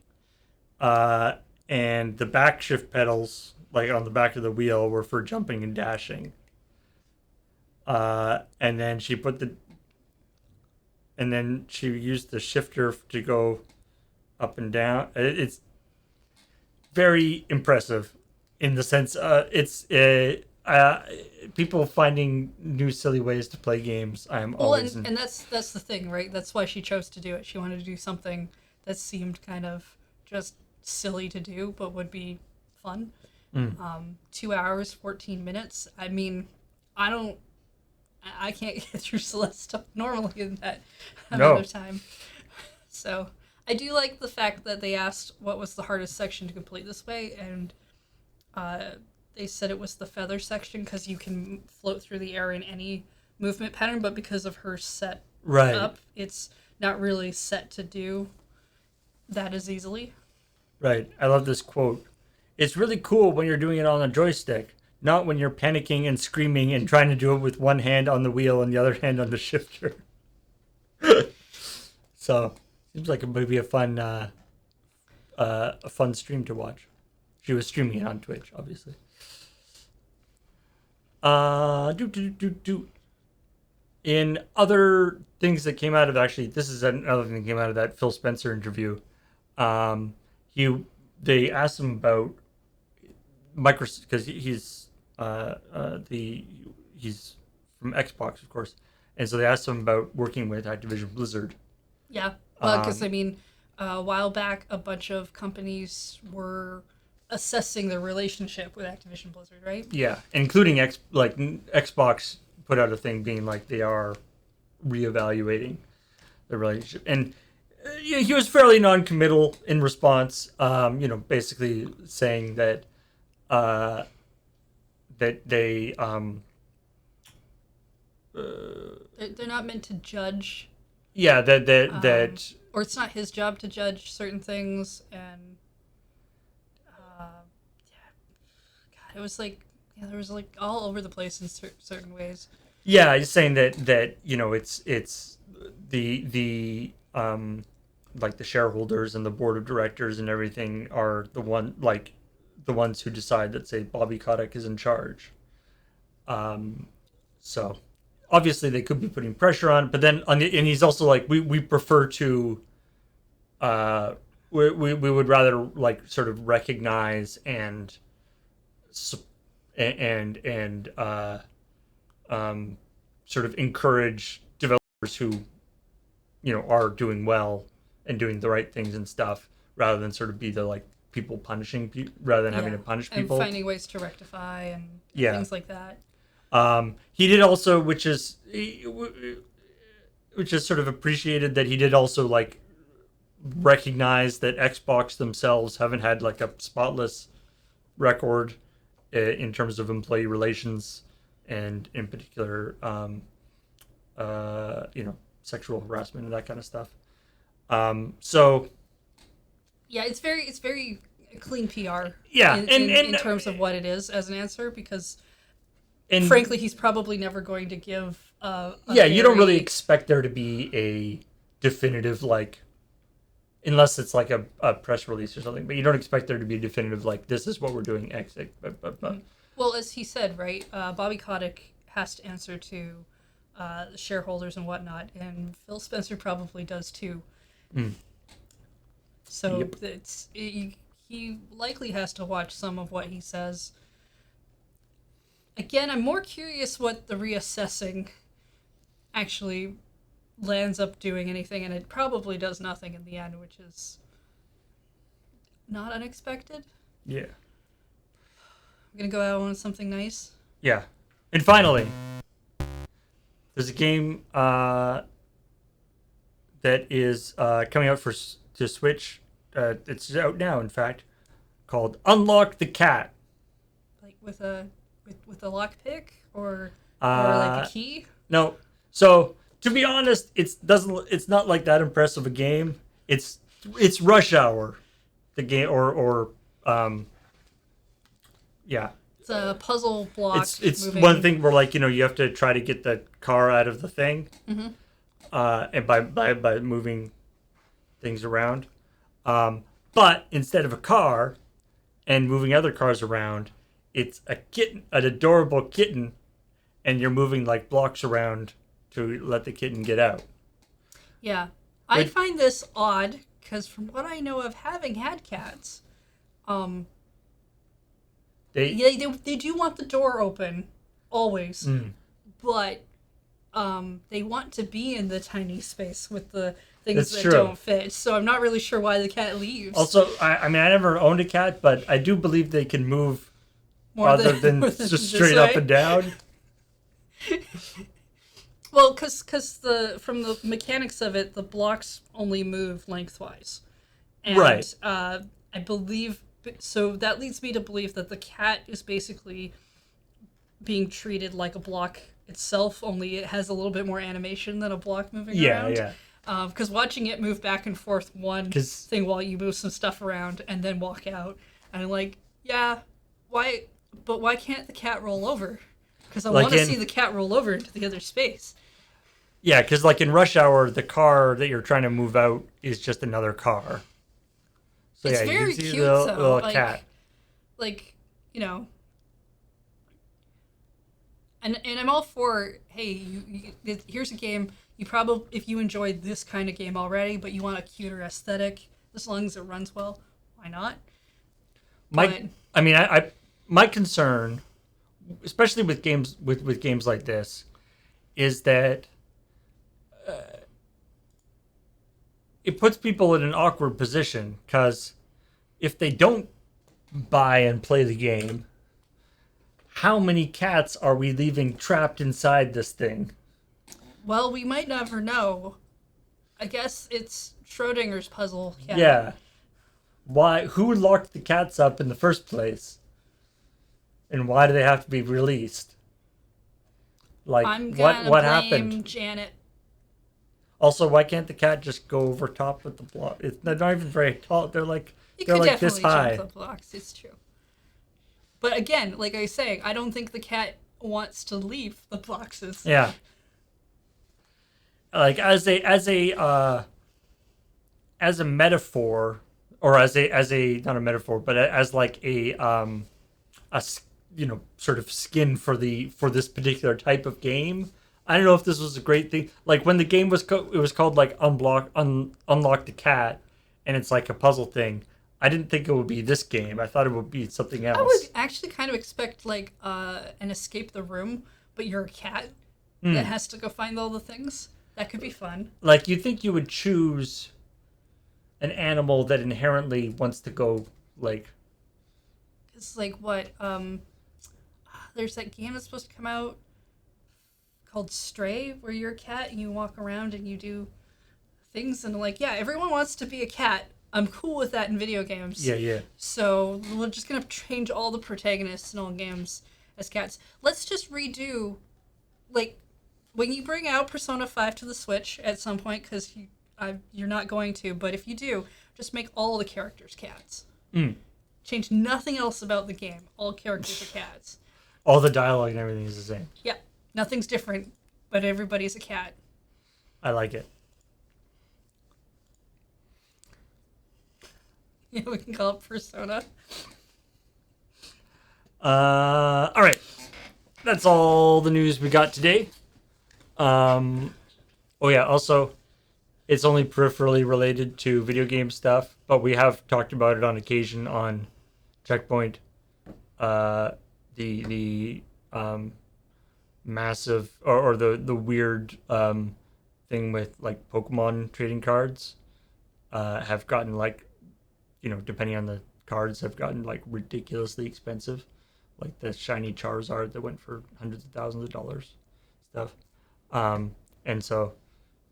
And the back shift pedals, like, on the back of the wheel, were for jumping and dashing. And then she used the shifter to go up and down. very impressive in the sense it's people finding new silly ways to play games. I'm Well, always and that's the thing, right? That's why she chose to do it. She wanted to do something that seemed kind of just silly to do, but would be fun. 2 hours, 14 minutes. I mean, I don't, I can't get through Celeste stuff normally in that amount no of time. So I do like the fact that they asked what was the hardest section to complete this way, and uh, they said it was the feather section because you can float through the air in any movement pattern, but because of her set right up, it's not really set to do that as easily. right. I love this quote. It's really cool when you're doing it on a joystick, not when you're panicking and screaming and trying to do it with one hand on the wheel and the other hand on the shifter. So seems like it would be a fun stream to watch. She was streaming it on Twitch, obviously. Do. In other things that came out of actually, this is another thing that came out of that Phil Spencer interview. Um, he they asked him about Microsoft because he's from Xbox, of course, and so they asked him about working with Activision Blizzard. Yeah, well, because Um, I mean, a while back, a bunch of companies were assessing their relationship with Activision Blizzard, right? yeah, including Xbox put out a thing being like they are reevaluating the relationship, and yeah, he was fairly non-committal in response. Basically saying that uh, that they They're not meant to judge, yeah that or it's not his job to judge certain things, and God, it was like, yeah, there was like all over the place in certain ways. yeah, he's saying that it's the like the shareholders and the board of directors and everything are the ones who decide that say Bobby Kotick is in charge. So obviously they could be putting pressure on, but then and he's also like we prefer to uh we would rather like sort of recognize and and sort of encourage developers who are doing well and doing the right things and stuff rather than sort of be the like people punishing rather than having Yeah, to punish and people. finding ways to rectify and Yeah. things like that. He did also, which is sort of appreciated, that he did also like recognize that Xbox themselves haven't had like a spotless record in terms of employee relations and in particular, sexual harassment and that kind of stuff. So Yeah, it's very clean PR. yeah, In terms of what it is as an answer, because and frankly, he's probably never going to give yeah, you don't really very- expect there to be a definitive like, unless it's like a press release or something. But you don't expect there to be a definitive like this is what we're doing. Well, as he said, right, Bobby Kotick has to answer to shareholders and whatnot, and Phil Spencer probably does too. So Yep. he likely has to watch some of what he says. Again, I'm more curious what the reassessing actually lands up doing anything, and it probably does nothing in the end, which is not unexpected. Yeah, I'm gonna go out on something nice. yeah. And finally, there's a game that is coming out to Switch. It's out now, in fact, called Unlock the Cat. Like with a lockpick or Uh, like a key. No. So to be honest, it's not like that impressive a game. It's Rush Hour, the game or yeah. It's a puzzle block. It's moving. one thing where like you have to try to get the car out of the thing, and by moving things around. But instead of a car and moving other cars around, it's a kitten, an adorable kitten, and you're moving like blocks around to let the kitten get out. Yeah, I Wait. find this odd because from what I know of having had cats, Um, They yeah, they do want the door open, always, but they want to be in the tiny space with the things That's that true. don't fit. So I'm not really sure why the cat leaves. also, I mean, I never owned a cat, but I do believe they can move more than more just this straight up way. and down. Well, because the from the mechanics of it, the blocks only move lengthwise, and Right. I believe so. That leads me to believe that the cat is basically being treated like a block itself, only it has a little bit more animation than a block moving Yeah, around. yeah. Because watching it move back and forth one 'Cause- thing while you move some stuff around and then walk out, and I'm like, yeah, why? But why can't the cat roll over? Because I Like want to in- see the cat roll over into the other space. Yeah, because like in Rush Hour, the car that you're trying to move out is just another car. So It's yeah, you very can see cute, the though. little Like- cat. Like, you know. And I'm all for, hey, here's a game. You probably, if you enjoyed this kind of game already, but you want a cuter aesthetic, as long as it runs well, why not? My, But- I mean, my concern, especially with games with games like this, is that it puts people in an awkward position because if they don't buy and play the game, how many cats are we leaving trapped inside this thing? Well, we might never know. I guess it's Schrodinger's puzzle cat. Yeah. Why? Who locked the cats up in the first place? And why do they have to be released? Like, I'm gonna what blame happened? Janet. Also, why can't the cat just go over top with the block? They're not even very tall. They're like You they're could like this definitely high. jump the blocks. It's true. But again, like I was saying, I don't think the cat wants to leave the boxes. Yeah. Like as a metaphor, or as a not a metaphor, but as like sort of skin for this particular type of game. I don't know if this was a great thing. Like when the game was it was called like unlock the cat, and it's like a puzzle thing. I didn't think it would be this game. I thought it would be something else. I would actually kind of expect like an escape the room, but you're a cat that has to go find all the things. That could be fun. Like you think you would choose an animal that inherently wants to go like It's like what there's that game that's supposed to come out called Stray, where you're a cat and you walk around and you do things, and like, yeah, everyone wants to be a cat. I'm cool with that in video games. yeah. So we're just gonna change all the protagonists in all games as cats. Let's just redo, like, when you bring out Persona 5 to the Switch at some point, because you're not going to, but if you do, just make all the characters cats. Change nothing else about the game. All characters are cats. All the dialogue and everything is the same. Yeah, nothing's different, but everybody's a cat. I like it. Yeah, we can call it Persona. All right. That's all the news we got today. Oh yeah, also it's only peripherally related to video game stuff, but we have talked about it on occasion on CheckPoint. The massive or the weird thing with like Pokemon trading cards have gotten like, depending on the cards, have gotten like ridiculously expensive. Like the shiny Charizard that went for hundreds of thousands of dollars, stuff. And so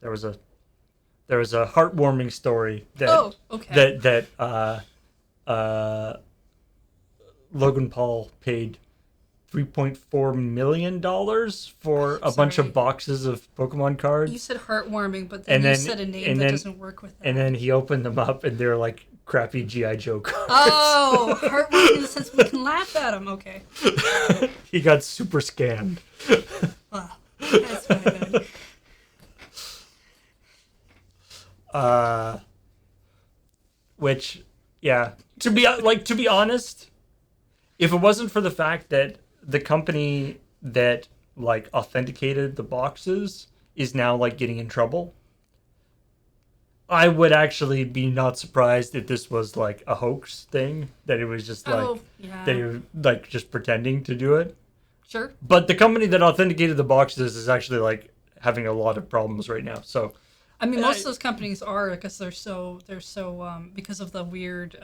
there was a heartwarming story that Logan Paul paid $3.4 million for a bunch of boxes of Pokemon cards. You said heartwarming, but then you said a name that doesn't work with that. And then he opened them up, and they're like crappy G.I. Joe cards. Oh, heartwarming in the sense we can laugh at him. Okay. He got super scammed. Wow. That's fine then. Which, yeah, to be honest, if it wasn't for the fact that the company that like authenticated the boxes is now like getting in trouble, I would actually be not surprised if this was like a hoax thing, that it was just like Oh, yeah. they were like just pretending to do it. Sure. But the company that authenticated the boxes is actually like having a lot of problems right now. So I mean, most of those companies are because they're so because of the weird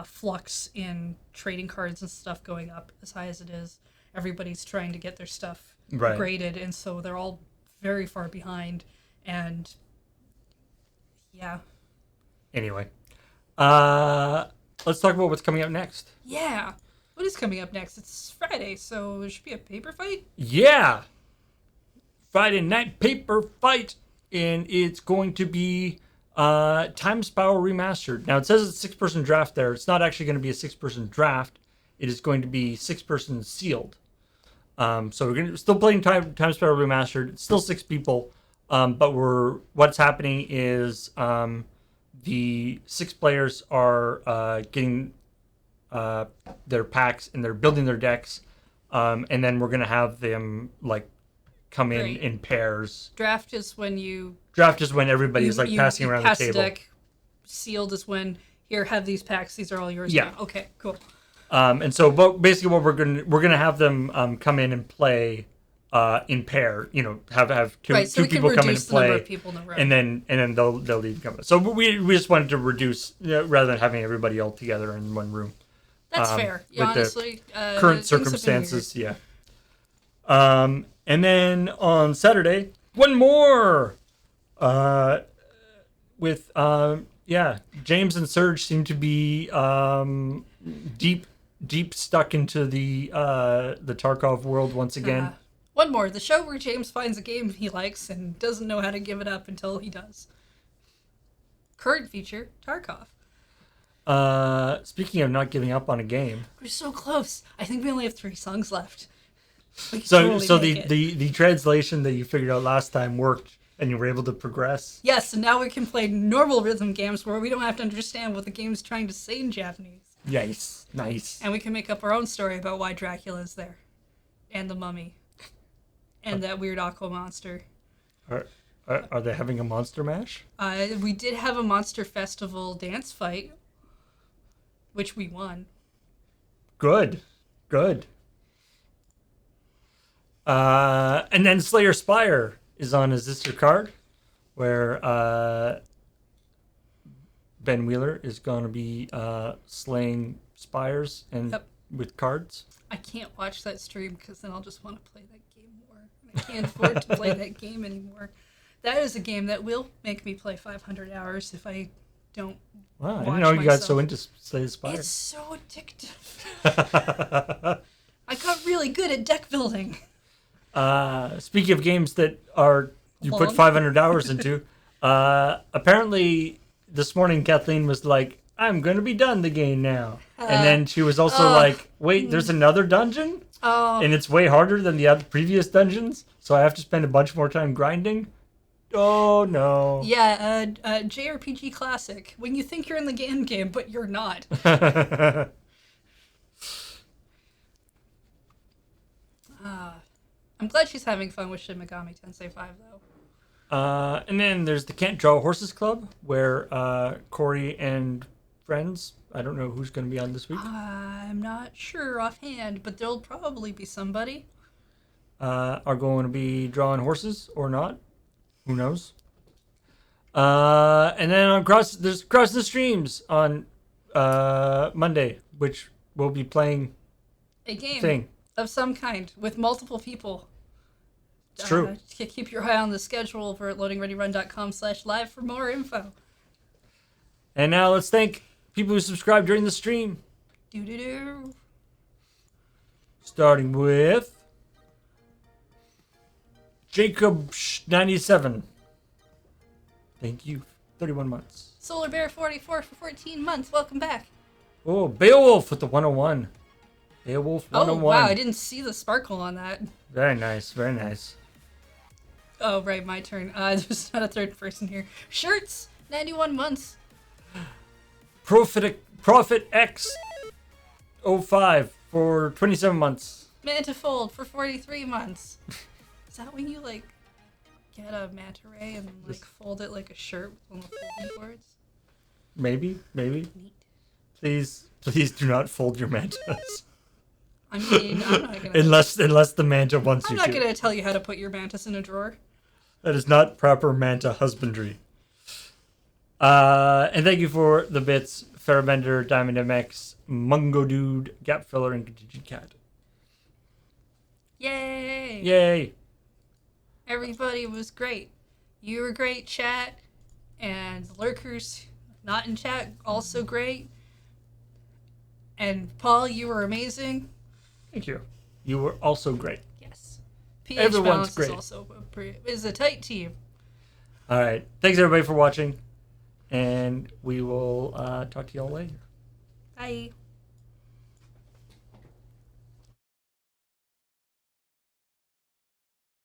flux in trading cards and stuff going up as high as it is. Everybody's trying to get their stuff Right. graded, and so they're all very far behind. And yeah, anyway, let's talk about what's coming up next. yeah. What is coming up next? It's Friday, so it should be a paper fight. Yeah, Friday night paper fight, and it's going to be Time Spiral Remastered. Now it says it's a 6-person draft there. It's not actually going to be a 6-person draft. It is going to be 6-person sealed. So we're still playing Time Spiral Remastered. It's still 6 people, but what's happening is the 6 players are getting their packs and they're building their decks, and then we're gonna have them like come in Right. in pairs. Draft is when you Draft is when everybody's like passing around the pass table. deck. Sealed is when here, have these packs. These are all yours. Yeah. Now. Okay. Cool. And so, basically, what we're gonna have them come in and play in pair. You know, have two Right. So we can people come in and reduce the number play, of people in the room. and then they'll leave come. So we just wanted to reduce, rather than having everybody all together in one room. That's fair. Yeah, with the honestly, Current things have been circumstances, yeah. And then on Saturday, one more. With James and Serge seem to be deep stuck into the Tarkov world once weird. again. One more. The show where James finds a game he likes and doesn't know how to give it up until he does. Current feature, Tarkov. Speaking of not giving up on a game, We're so close. I think we only have 3 songs left. We can so totally make it. the translation that you figured out last time worked, and you were able to progress. Yes, and now we can play normal rhythm games where we don't have to understand what the game's trying to say in Japanese. Nice. And we can make up our own story about why Dracula's there. And the mummy. And that weird aqua monster. Are they having a monster mash? We did have a Monster Festival dance fight, which we won. Good. And then Slayer Spire is on Is This Your Card? Where Ben Wheeler is going to be slaying spires and Yep. with cards. I can't watch that stream because then I'll just want to play that game more. I can't afford to play that game anymore. That is a game that will make me play 500 hours if I don't. Wow, I watch didn't know you got so myself. into Slay the Spire. It's so addictive. I got really good at deck building. Speaking of games that you put Long. 500 hours into, apparently this morning Kathleen was like, I'm going to be done the game now. And then she was also like, wait, there's another dungeon? Oh, And it's way harder than the other previous dungeons, so I have to spend a bunch more time grinding? Oh, no. yeah, JRPG classic. When you think you're in the end game, but you're not. I'm glad she's having fun with Shin Megami Tensei 5, though. And then there's the Can't Draw Horses Club, where Corey and friends, I don't know who's going to be on this week, I'm not sure offhand, but there'll probably be somebody. are going to be drawing horses or not. Who knows? And then there's Cross the Streams on Monday, which we'll be playing A game thing. of some kind with multiple people. It's true. Keep your eye on the schedule over at loadingreadyrun.com/live for more info. And now let's thank people who subscribed during the stream. Doo-doo-doo. Starting with Jacob97. Thank you. 31 months. Solar Bear 44 for 14 months. Welcome back. Oh, Beowulf with the 101. Beowulf 101. Oh, wow. I didn't see the sparkle on that. Very nice. Very nice. Oh, right. My turn. There's not a third person here. Shirts. 91 months. Prophet X 05 for 27 months. Mantifold for 43 months. Is that when you, like, get a manta ray and like fold it like a shirt with the folding boards? Maybe. Neat. Please do not fold your mantas. I mean, I'm not gonna. unless the manta wants I'm you not to. gonna tell you how to put your mantis in a drawer. That is not proper manta husbandry. And thank you for the bits, Fairbender, Diamond MX, Mungo Dude, Gap Filler, and Contingent Cat. Yay! Yay! Everybody was great. You were great, chat, and the lurkers not in chat also great. And Paul, you were amazing. Thank you. You were also great. Yes. PH Everyone's Balance great. is also is a tight team. All right. Thanks everybody for watching, and we will talk to y'all later. Bye.